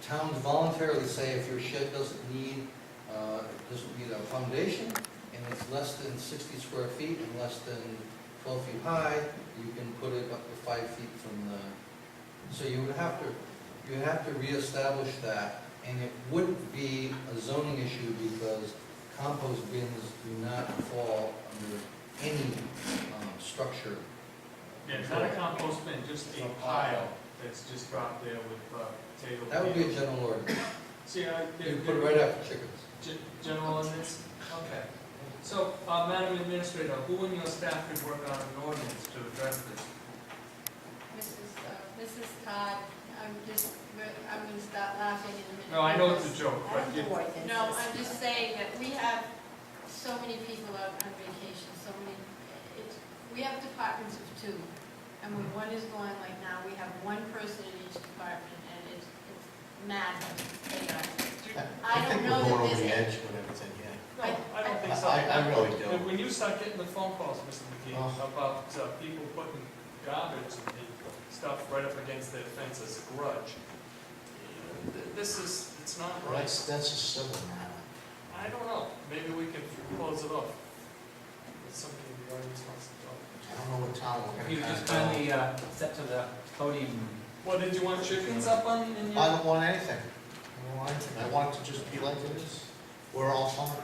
Speaker 2: Towns voluntarily say if your shed doesn't need a foundation, and it's less than 60 square feet and less than 12 feet high, you can put it up to 5 feet from the, so you would have to reestablish that, And it wouldn't be a zoning issue because compost bins do not fall under any structure.
Speaker 4: Yeah, not a compost bin, just a pile that's just dropped there with potato.
Speaker 2: That would be a general ordinance.
Speaker 4: See,
Speaker 2: You put it right after chickens.
Speaker 4: General ordinance? Okay. So, Madam Administrator, who in your staff could work on an ordinance to address this?
Speaker 6: Mrs. Todd, I'm gonna start laughing in a minute.
Speaker 4: No, I know it's a joke,
Speaker 9: I
Speaker 4: but
Speaker 9: don't
Speaker 4: you,
Speaker 9: know what this
Speaker 6: No,
Speaker 9: is.
Speaker 6: I'm just saying that we have so many people out on vacation, so many, we have departments of two. And when one is going like now, we have one person in each department, and it's madness. I don't
Speaker 8: think
Speaker 6: know
Speaker 8: we're
Speaker 6: that
Speaker 8: going over
Speaker 6: there's
Speaker 8: the
Speaker 6: any-
Speaker 8: edge with everything here.
Speaker 4: no, I don't think so.
Speaker 8: I really do.
Speaker 4: When you start getting the phone calls, Mr. McGee,
Speaker 8: Oh.
Speaker 4: about people putting garbage and stuff right up against their fence as a grudge, it's not
Speaker 8: Well,
Speaker 4: right.
Speaker 8: that's a civil matter.
Speaker 4: I don't know, maybe we can close it off. It's something the audience wants to talk.
Speaker 8: I don't know what town we're
Speaker 1: If you
Speaker 8: gonna
Speaker 1: just
Speaker 8: have.
Speaker 1: kindly step to the podium.
Speaker 4: Well, did you want chickens up on, in your?
Speaker 8: I don't want anything. I don't want anything. I want it to just be like it is. We're all fine.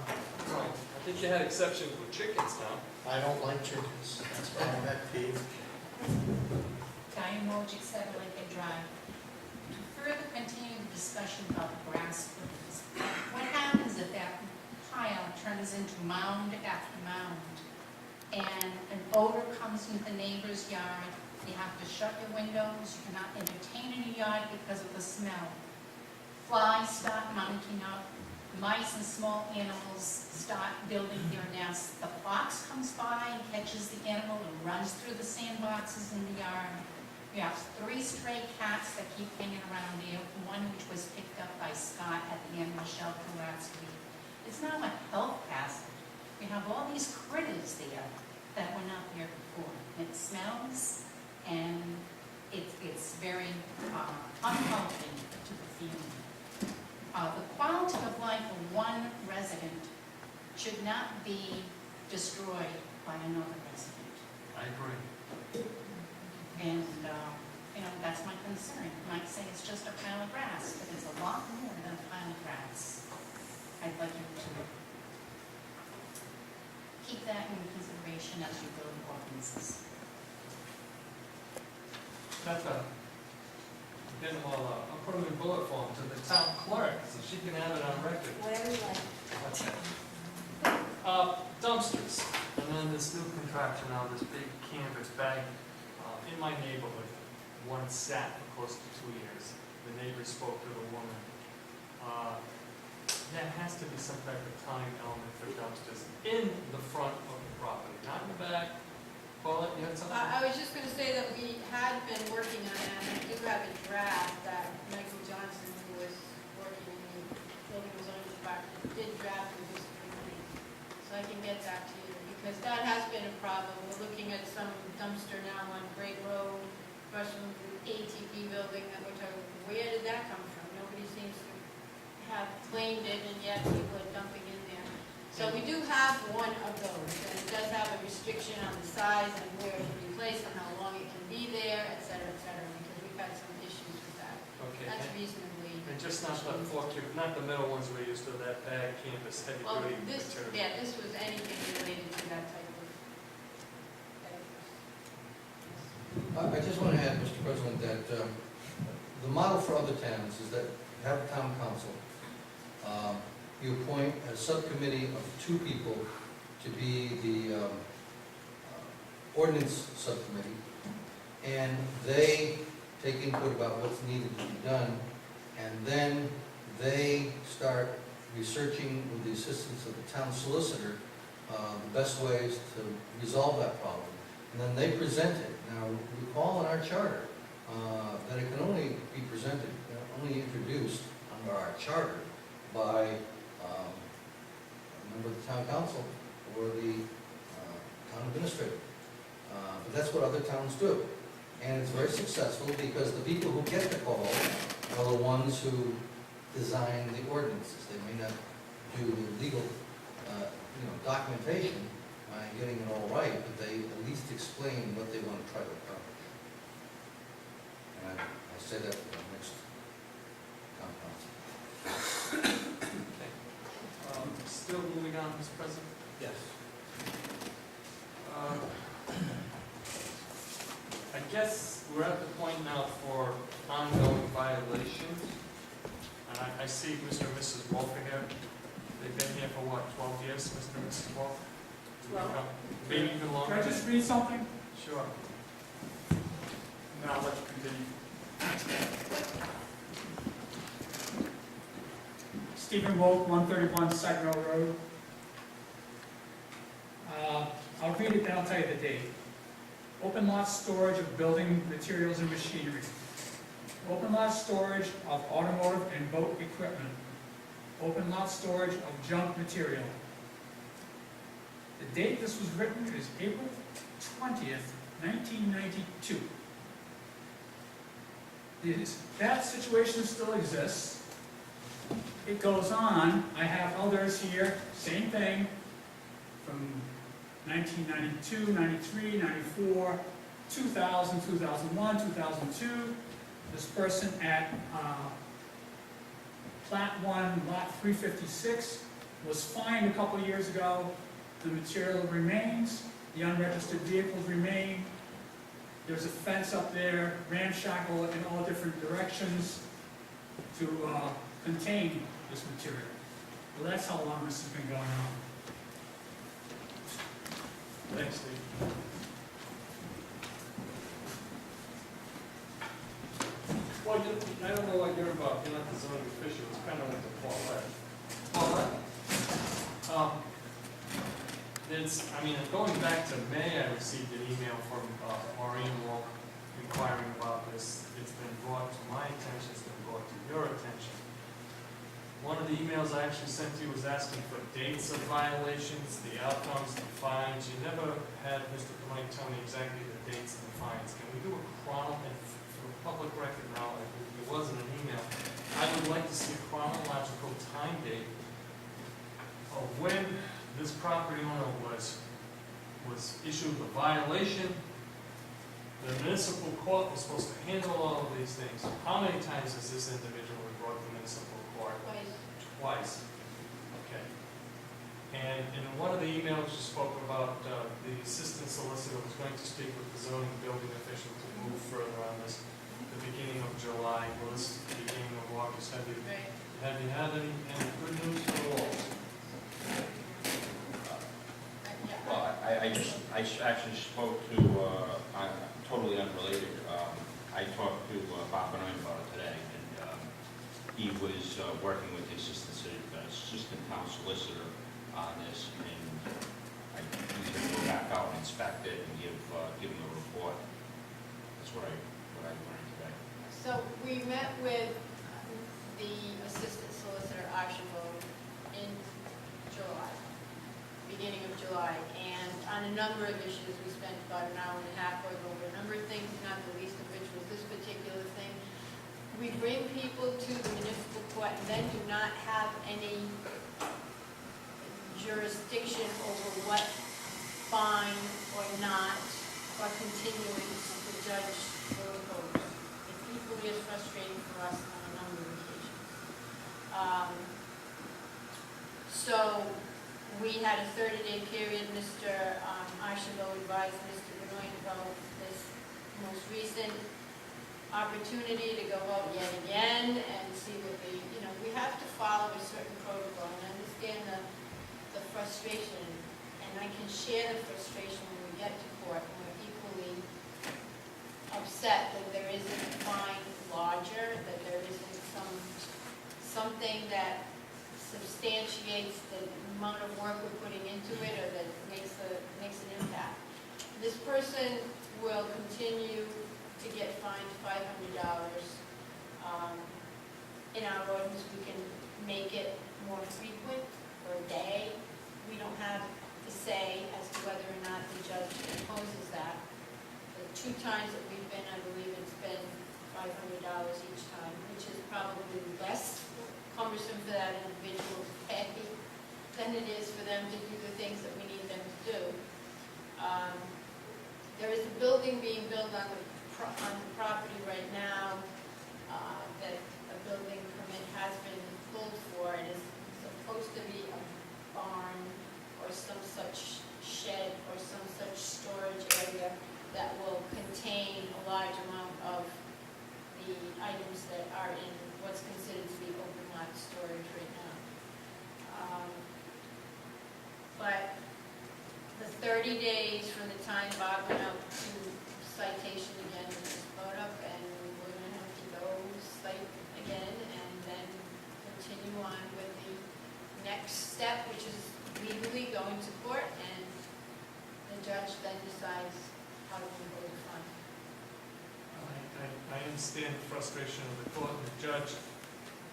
Speaker 4: Right. I think you had exceptions with chickens now.
Speaker 8: I don't like chickens. That's my pet peeve.
Speaker 11: Diane Mojic, 7 Lincoln Drive. To further continue the discussion about grass clippings, what happens if that pile turns into mound after mound, and an odor comes into the neighbor's yard? You have to shut your windows, you cannot entertain in your yard because of the smell. Flies start mounting up, mice and small animals start building their nests. The fox comes by and catches the animal and runs through the sandboxes in the yard. You have 3 stray cats that keep hanging around there, one which was picked up by Scott at the animal shelter last week. It's not a health hazard. We have all these critters there that were not there before. It smells, and it's very unhealthy to the feeling. The quality of life of one resident should not be destroyed by another resident.
Speaker 4: I agree.
Speaker 11: And, that's my concern. You might say it's just a pile of grass, but it's a lot more than a pile of grass. I'd like you to keep that in consideration as you build ordinances.
Speaker 4: That's then I'll put them in bullet form to the town clerk, so she can have it on record.
Speaker 9: Whatever you like.
Speaker 4: What's that? Dumpsters, and then this new contraption now, this big canvas bag. In my neighborhood, one sat for close to 2 years. The neighbor spoke to the woman. There has to be some type of time element for dumpsters in the front of the property, not in the back. Paula, you had something?
Speaker 6: I was just gonna say that we had been working on that, and I do have a draft that Michael Johnson, who was working in the building and zoning department, did draft with his committee. So I can get that to you, because that has been a problem. We're looking at some dumpster now on Great Road, across from the ATP building, that we're talking, where did that come from? Nobody seems to have claimed it, and yet people are dumping in there. So we do have one of those, and it does have a restriction on the size and where it can be placed and how long it can be there, et cetera, because we've had some issues with that.
Speaker 4: Okay.
Speaker 6: That's reasonably.
Speaker 4: And just not the not the middle ones we used to, that bag canvas, heavy
Speaker 6: Well,
Speaker 4: duty
Speaker 6: this,
Speaker 4: material.
Speaker 6: yeah, this was anything related to that type of.
Speaker 2: I just want to add, Mr. President, that the model for other towns is that you have a town council. You appoint a subcommittee of 2 people to be the ordinance subcommittee, and they take input about what's needed to be done, and then they start researching with the assistance of the town solicitor the best ways to resolve that problem. And then they present it. Now, recall in our charter that it can only be presented, only introduced under our charter by a member of the town council or the town administrator. But that's what other towns do. And it's very successful because the people who get the call are the ones who design the ordinances. They may not do the legal documentation by getting it all right, but they at least explain what they want to try to accomplish. And I say that for the next town council.
Speaker 4: Smithfield, moving on, Mr. President.
Speaker 1: Yes.
Speaker 4: I guess we're at the point now for ongoing violations. And I see Mr. and Mrs. Wolf here. They've been here for what, 12 years, Mr. and Mrs. Wolf?
Speaker 6: 12.
Speaker 4: Maybe even
Speaker 12: Can
Speaker 4: longer?
Speaker 12: I just read something?
Speaker 4: Sure.
Speaker 12: Now let you continue. Stephen Wolf, 131 Sentinel Road. I'll read it, then I'll tell you the date. Open lot storage of building materials and machinery. Open lot storage of automotive and boat equipment. Open lot storage of junk material. The date this was written is April 20th, 1992. That situation still exists. It goes on. I have others here, same thing, from 1992, 93, 94, 2000, 2001, 2002. This person at Plat 1, Lot 356, was fined a couple years ago. The material remains, the unregistered vehicles remain. There's a fence up there, ramshackle in all different directions to contain this material. Well, that's how long this has been going on.
Speaker 4: Thanks, Steve. Well, I don't know what you're about, you're not the zoning official, it's kind of like the Paulette. Going back to May, I received an email from Maureen Wolf inquiring about this. It's been brought to my attention, it's been brought to your attention. One of the emails I actually sent you was asking for dates of violations, the outcomes, the fines. You never had Mr. Blank tell me exactly the dates of the fines. Can we do a chronological, for public record now, it wasn't an email, I would like to see a chronological time date of when this property owner was issued the violation. The municipal court was supposed to handle all of these things. How many times has this individual been brought to municipal court? Twice. Okay. And in one of the emails you spoke about the assistant solicitor was going to speak with the zoning building official to move further on this at the beginning of July, well, this is the beginning of August. Have you had any good news at all?
Speaker 7: Well, I actually spoke to, totally unrelated, I talked to Bob Benoit about it today, and he was working with the assistant town solicitor on this, and I he's going to go back out and inspect it and give him a report. That's what I learned today.
Speaker 6: So we met with the assistant solicitor, Archibald, in July, beginning of July, and on a number of issues, we spent about an hour and a half going over a number of things, not the least of which was this particular thing. We bring people to the municipal court and then do not have any jurisdiction over what fine or not, or continuance the judge will impose. It's equally as frustrating for us on a number of occasions. So we had a 30-day period. Mr. Archibald advised Mr. Benoit about this most recent opportunity to go out yet again and see what we have to follow a certain protocol, and understand the frustration, and I can share the frustration when we get to court, and we're equally upset that there isn't a fine larger, that there isn't something that substantiates the amount of work we're putting into it, or that makes an impact. This person will continue to get fined $500. In our ordinance, we can make it more frequent, or a day. We don't have to say as to whether or not the judge imposes that. The 2 times that we've been, I believe it's been $500 each time, which is probably less cumbersome for that individual to pay than it is for them to do the things that we need them to do. There is a building being built on the property right now that a building permit has been pulled for. It is supposed to be a barn such shed or some such storage area that will contain a large amount of the items that are in what's considered to be open lot storage right now. But the 30 days from the time Bob went out to citation again is brought up, and we're gonna have to go cite again and then continue on with the next step, which is legally going to court, and the judge then decides how to impose a fine.
Speaker 4: I understand the frustration of the court and the judge,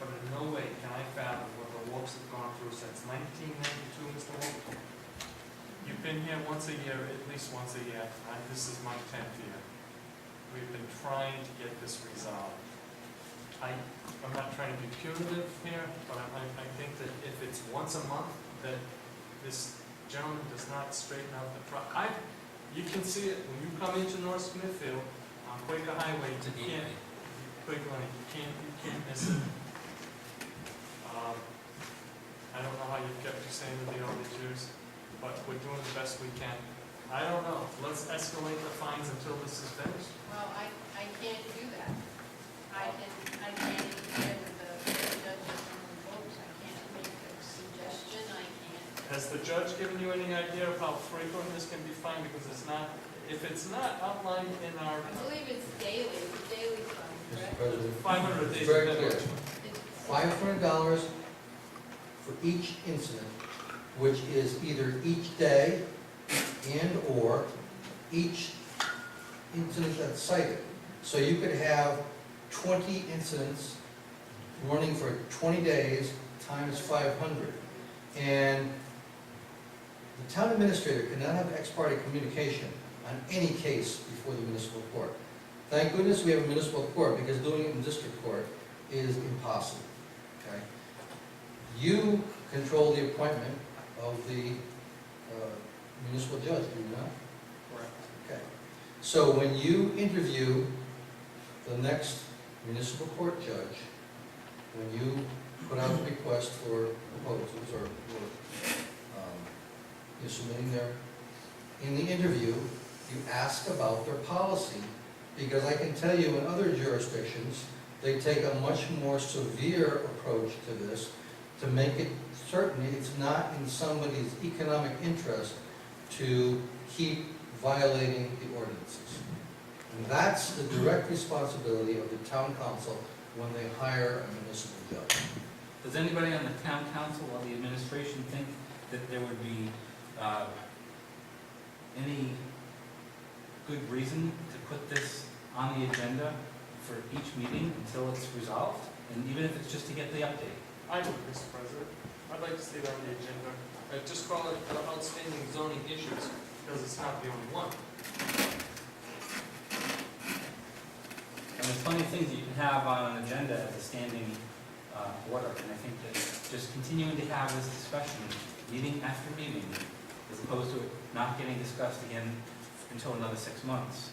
Speaker 4: but in no way can I fathom what the Wolves have gone through since 1992, Mr. Wolf. You've been here once a year, at least once a year. This is my 10th year. We've been trying to get this resolved. I'm not trying to be punitive here, but I think that if it's once a month that this gentleman does not straighten out the you can see it when you come into North Smithfield on Quaker Highway. You can't miss it. I don't know how you've kept your sanity all these years, but we're doing the best we can. I don't know. Let's escalate the fines until this is finished.
Speaker 6: Well, I can't do that. I can't interfere with the judge's own votes. I can't make a suggestion. I can't.
Speaker 4: Has the judge given you any idea of how frequent this can be fined? Because it's not, if it's not outlined in our
Speaker 6: I believe it's daily. It's a daily fine,
Speaker 2: Mr.
Speaker 6: correct?
Speaker 2: President,
Speaker 4: 500 days.
Speaker 2: very clear.
Speaker 6: It's-
Speaker 2: $500 for each incident, which is either each day and/or each incident that's cited. So you could have 20 incidents running for 20 days times 500. And the town administrator cannot have ex parte communication on any case before the municipal court. Thank goodness we have a municipal court, because doing it in district court is impossible, okay? You control the appointment of the municipal judge, do you not?
Speaker 4: Correct.
Speaker 2: Okay. So when you interview the next municipal court judge, when you put out a request for proposals or you're submitting in the interview, you ask about their policy, because I can tell you in other jurisdictions, they take a much more severe approach to this to make it certain it's not in somebody's economic interest to keep violating the ordinances. And that's the direct responsibility of the town council when they hire a municipal judge.
Speaker 1: Does anybody on the town council or the administration think that there would be any good reason to put this on the agenda for each meeting until it's resolved? And even if it's just to get the update?
Speaker 4: I would, Mr. President. I'd like to see it on the agenda. Just call it outstanding zoning issues, because it's not the only one.
Speaker 1: And there's plenty of things that you can have on an agenda as a standing order, and I think that just continuing to have this discussion, meeting after meeting, as opposed to it not getting discussed again until another 6 months.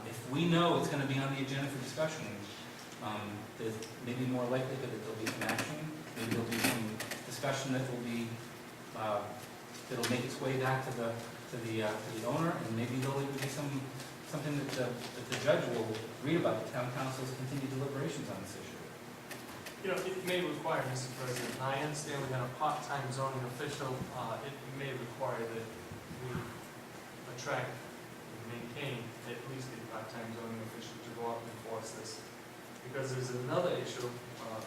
Speaker 1: If we know it's going to be on the agenda for discussion, there's maybe more likelihood that there'll be some action, maybe there'll be some discussion that will be, that'll make its way back to the owner, and maybe there'll even be something that the judge will read about the town council's continued deliberations on this issue.
Speaker 4: You know, it may require, Mr. President, I understand we got a part-time zoning official, it may require that we attract and maintain at least a part-time zoning official to go out and enforce this. Because there's another issue,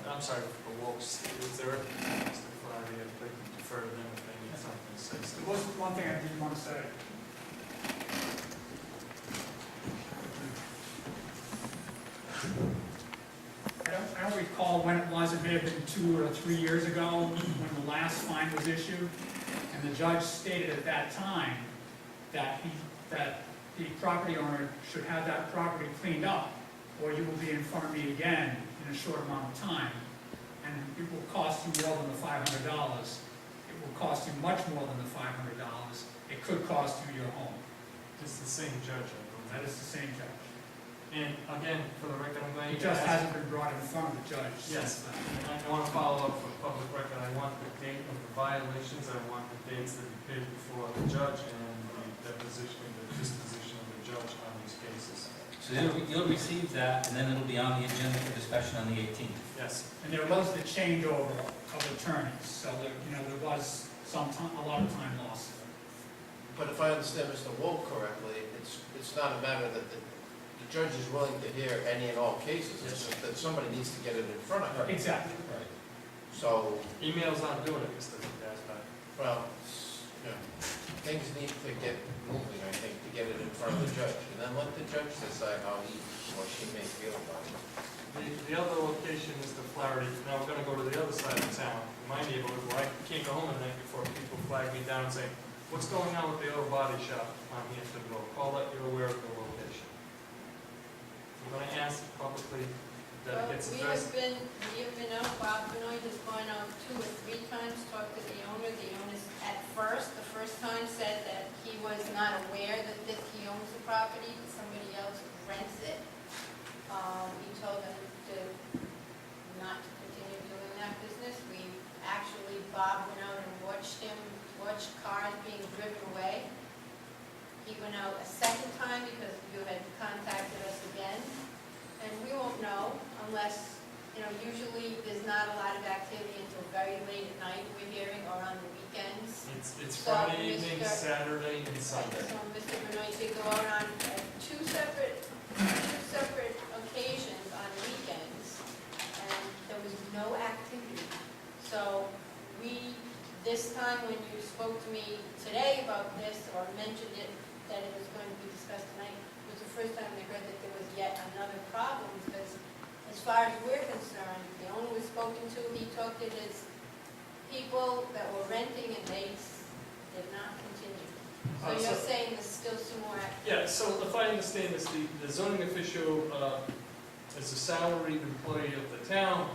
Speaker 4: I'm sorry, for Wolves, is there, Mr. Flaherty, I'd like to defer to them if they need something to say.
Speaker 12: There was one thing I did want to say. I don't recall when it was, it may have been 2 or 3 years ago, when the last fine was issued, and the judge stated at that time that the property owner should have that property cleaned up, or you will be in front of me again in a short amount of time, and it will cost you more than the $500. It will cost you much more than the $500. It could cost you your home.
Speaker 4: It's the same judge, I believe.
Speaker 12: That is the same judge.
Speaker 4: And again, for the record, I'm going
Speaker 12: It
Speaker 4: to
Speaker 12: just
Speaker 4: ask.
Speaker 12: hasn't been brought in front of the judge.
Speaker 4: Yes, and I want to follow up for public record. I want the date of the violations, I want the dates that appeared before the judge and the deposition, the disposition of the judge on these cases.
Speaker 1: So you'll receive that, and then it'll be on the agenda for discussion on the 18th.
Speaker 4: Yes.
Speaker 12: And there was the changeover of attorneys, so there, there was some time, a lot of time lost.
Speaker 3: But if I understand Mr. Wolf correctly, it's not a matter that the judge is willing to hear any and all cases, it's just that somebody needs to get it in front of her.
Speaker 12: Exactly.
Speaker 1: Right.
Speaker 3: So,
Speaker 4: Emails aren't doing it, Mr. Gasback.
Speaker 3: well, you know, things need to get moving, I think, to get it in front of the judge, and then let the judge decide how he or she may feel about it.
Speaker 4: The other location is the Flaherty. Now we're gonna go to the other side of town, my neighborhood, where I can't go home at night before people flag me down and say, what's going on with the auto body shop on Hampton Road? Call that you're aware of the location. I'm gonna ask publicly that it gets addressed.
Speaker 6: We have been out, Bob Benoit has gone out 2 or 3 times, talked to the owner. The owner the first time said that he was not aware that he owns the property, but somebody else rents it. He told them not to continue doing that business. Bob went out and watched cars being driven away. He went out a second time because you had contacted us again. And we won't know unless, usually there's not a lot of activity until very late at night, we're hearing, or on the weekends.
Speaker 4: It's
Speaker 6: So,
Speaker 4: Friday evening,
Speaker 6: Mr.
Speaker 4: Saturday, and Sunday.
Speaker 6: So Mr. Benoit did go out on two separate occasions on weekends, and there was no activity. So this time when you spoke to me today about this, or mentioned it, that it was going to be discussed tonight, was the first time we heard that there was yet another problem, because as far as we're concerned, the owner was spoken to, he talked to his people that were renting, and they did not continue. So you're saying there's still some more activity?
Speaker 4: Yeah, so if I understand this, the zoning official is a salaried employee of the town,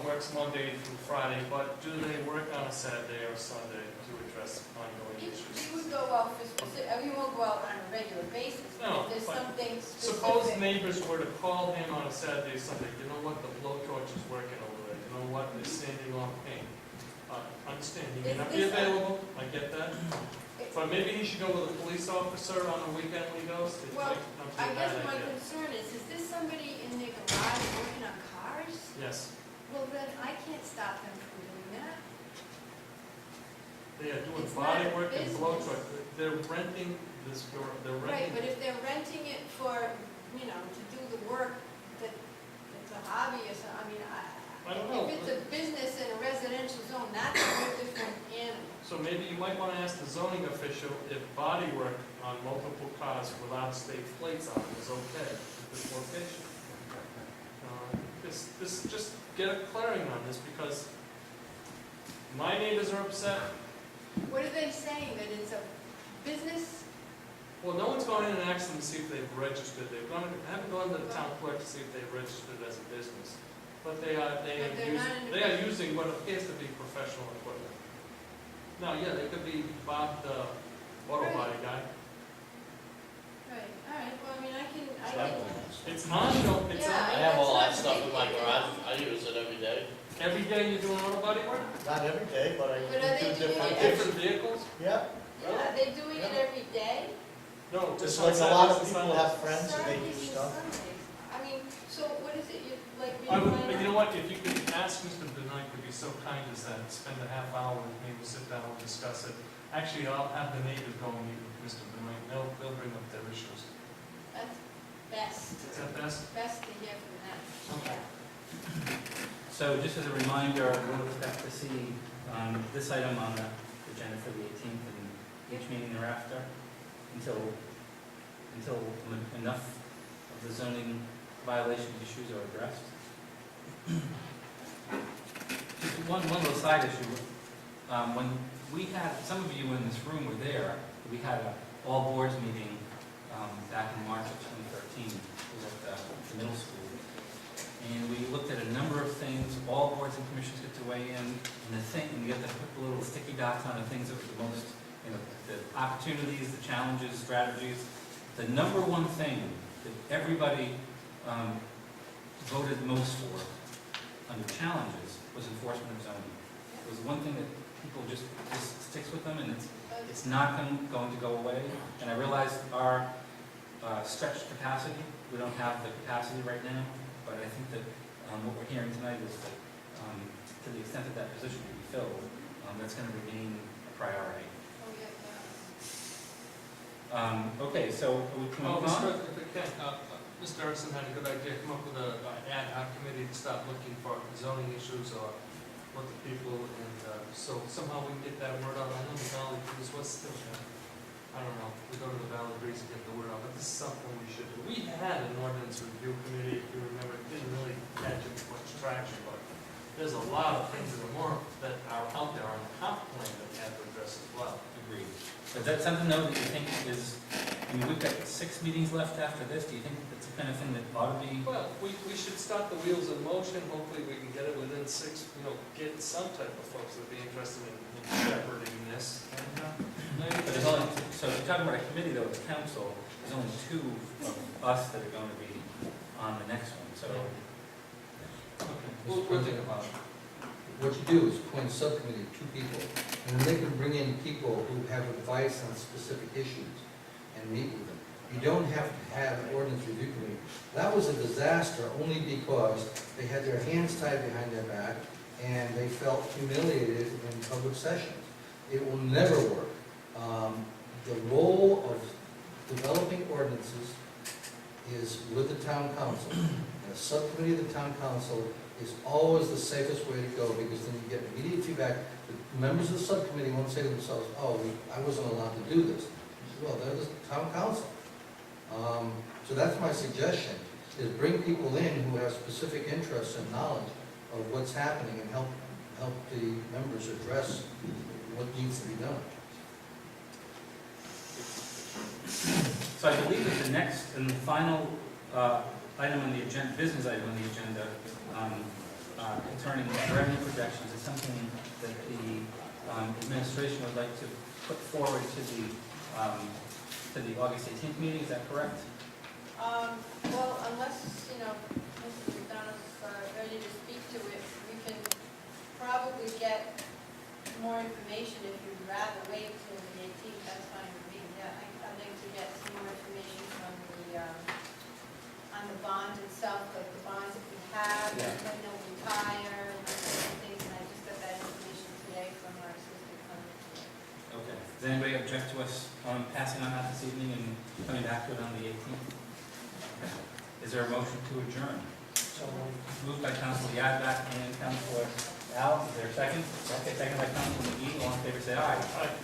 Speaker 4: works Monday through Friday, but do they work on a Saturday or Sunday to address ongoing
Speaker 6: He
Speaker 4: issues?
Speaker 6: would go out for specific, he won't go out on a regular basis,
Speaker 4: No,
Speaker 6: but if there's
Speaker 4: but
Speaker 6: something
Speaker 4: Suppose
Speaker 6: specific.
Speaker 4: neighbors were to call him on a Saturday, Sunday, you know what, the blowtorch is working over there, you know what, they're sanding off paint. Understand, he may not be
Speaker 6: Is this
Speaker 4: available, I get that, but maybe he should go with a police officer on the weekend when he goes. It
Speaker 6: Well,
Speaker 4: might not be a
Speaker 6: I guess
Speaker 4: bad
Speaker 6: my
Speaker 4: idea.
Speaker 6: concern is this somebody in their garage working on cars?
Speaker 4: Yes,
Speaker 6: Well, then I can't stop them from doing that.
Speaker 4: they are doing
Speaker 6: It's
Speaker 4: body
Speaker 6: not a
Speaker 4: work and
Speaker 6: business.
Speaker 4: blowtorch, they're renting this, they're
Speaker 6: Right,
Speaker 4: renting.
Speaker 6: but if they're renting it for, to do the work, that it's a hobby or something,
Speaker 4: I don't know.
Speaker 6: if it's a business in a residential zone, that's a whole different animal.
Speaker 4: So maybe you might want to ask the zoning official if body work on multiple cars without state plates on it is okay at this location. Just get a clearing on this, because my neighbors are upset.
Speaker 6: What are they saying, that it's a business?
Speaker 4: Well, no one's gone in and asked them to see if they've registered. Haven't gone to the town clerk to see if they've registered as a business. But they are
Speaker 6: But they're not in a
Speaker 4: they are using what appears to be professional equipment. Now, yeah, they could be Bob the auto body guy.
Speaker 6: Right, all right, well, I can,
Speaker 4: It's on, though. It's
Speaker 6: Yeah,
Speaker 4: on.
Speaker 13: I have all that
Speaker 6: That's not
Speaker 13: stuff in my
Speaker 6: big.
Speaker 13: garage, I use it every day.
Speaker 4: Every day you're doing auto body work?
Speaker 8: Not every day, but I
Speaker 6: But are they
Speaker 8: do
Speaker 6: doing
Speaker 8: different
Speaker 6: it
Speaker 8: days.
Speaker 4: Different vehicles?
Speaker 8: Yeah,
Speaker 6: are they doing it every day?
Speaker 4: No,
Speaker 8: just
Speaker 4: on
Speaker 8: like a lot of
Speaker 4: Saturdays and
Speaker 8: people
Speaker 4: Sundays.
Speaker 8: have friends and they
Speaker 6: Saturdays
Speaker 8: do
Speaker 6: and
Speaker 8: stuff.
Speaker 6: Sundays. So what is it,
Speaker 4: You know what, if you could ask Mr. Benoit to be so kind as that, spend a half hour with me, we'll sit down and discuss it. Actually, I'll have the neighbors go and meet with Mr. Benoit, they'll bring up their issues.
Speaker 6: That's best,
Speaker 4: Is that best?
Speaker 6: best to hear from them.
Speaker 4: Okay.
Speaker 1: So just as a reminder, we'll expect to see this item on the agenda for the 18th and each meeting thereafter until enough of the zoning violation issues are addressed. Just one little side issue. When we had, some of you in this room were there, we had an all boards meeting back in March of 2013. It was at the middle school. And we looked at a number of things, all boards and commissions get to weigh in, and you have to put the little sticky dots on the things that were the most, the opportunities, the challenges, strategies. The number one thing that everybody voted most for under challenges was enforcement of zoning. It was one thing that people just sticks with them, and it's not going to go away. And I realize our stretched capacity, we don't have the capacity right now, but I think that what we're hearing tonight is that to the extent that that position can be filled, that's going to remain a priority.
Speaker 6: Oh, yeah,
Speaker 1: Okay, so can we move on?
Speaker 4: Mr. Erickson had a good idea, come up with an ad hoc committee to start looking for zoning issues or what the people, and so somehow we can get that word out. I know the Valley Breeze was still, I don't know, we go to the Valley Breeze and get the word out, but this is something we should do. We had an ordinance review committee, if you remember, it didn't really catch much traction, but there's a lot of things that are out there on the comp plan that we have to address as well.
Speaker 1: Agreed. Is that something, though, that you think is, I mean, we've got 6 meetings left after this. Do you think that's the kind of thing that ought to be?
Speaker 4: Well, we should start the wheels in motion. Hopefully, we can get it within 6, get some type of folks that would be interested in shepherding this.
Speaker 1: But there's only, so if you're talking about a committee, though, the council, there's only 2 of us that are going to be on the next one, so.
Speaker 4: Okay, we'll think about it.
Speaker 2: What you do is appoint a subcommittee of 2 people, and then they can bring in people who have advice on specific issues and meet with them. You don't have to have an ordinance review committee. That was a disaster only because they had their hands tied behind their back and they felt humiliated in public sessions. It will never work. The role of developing ordinances is with the town council. And a subcommittee of the town council is always the safest way to go, because then you get immediate feedback. The members of the subcommittee won't say to themselves, oh, I wasn't allowed to do this. Well, they're the town council. So that's my suggestion, is bring people in who have specific interests and knowledge of what's happening and help the members address what needs to be done.
Speaker 1: So I believe that the next and the final item on the agenda, business item on the agenda, concerning revenue projections, is something that the administration would like to put forward to the August 18th meeting. Is that correct?
Speaker 6: well, unless, Mrs. McDonald's ready to speak to it, we can probably get more information if you'd rather wait till the 18th, that's fine with me. Yeah, I'd like to get some more information from on the bond itself, like the bonds that we have,
Speaker 1: Yeah.
Speaker 6: and when they'll retire, and those sort of things, and I just got that information today from our assistant clerk.
Speaker 1: Okay. Does anybody object to us passing on that this evening and coming back to it on the 18th? Okay. Is there a motion to adjourn? So moved by Councilor Yadvac and Councilor Al. Is there a second? Okay, second by Councilor McGee. All in favor, say aye.
Speaker 4: All right.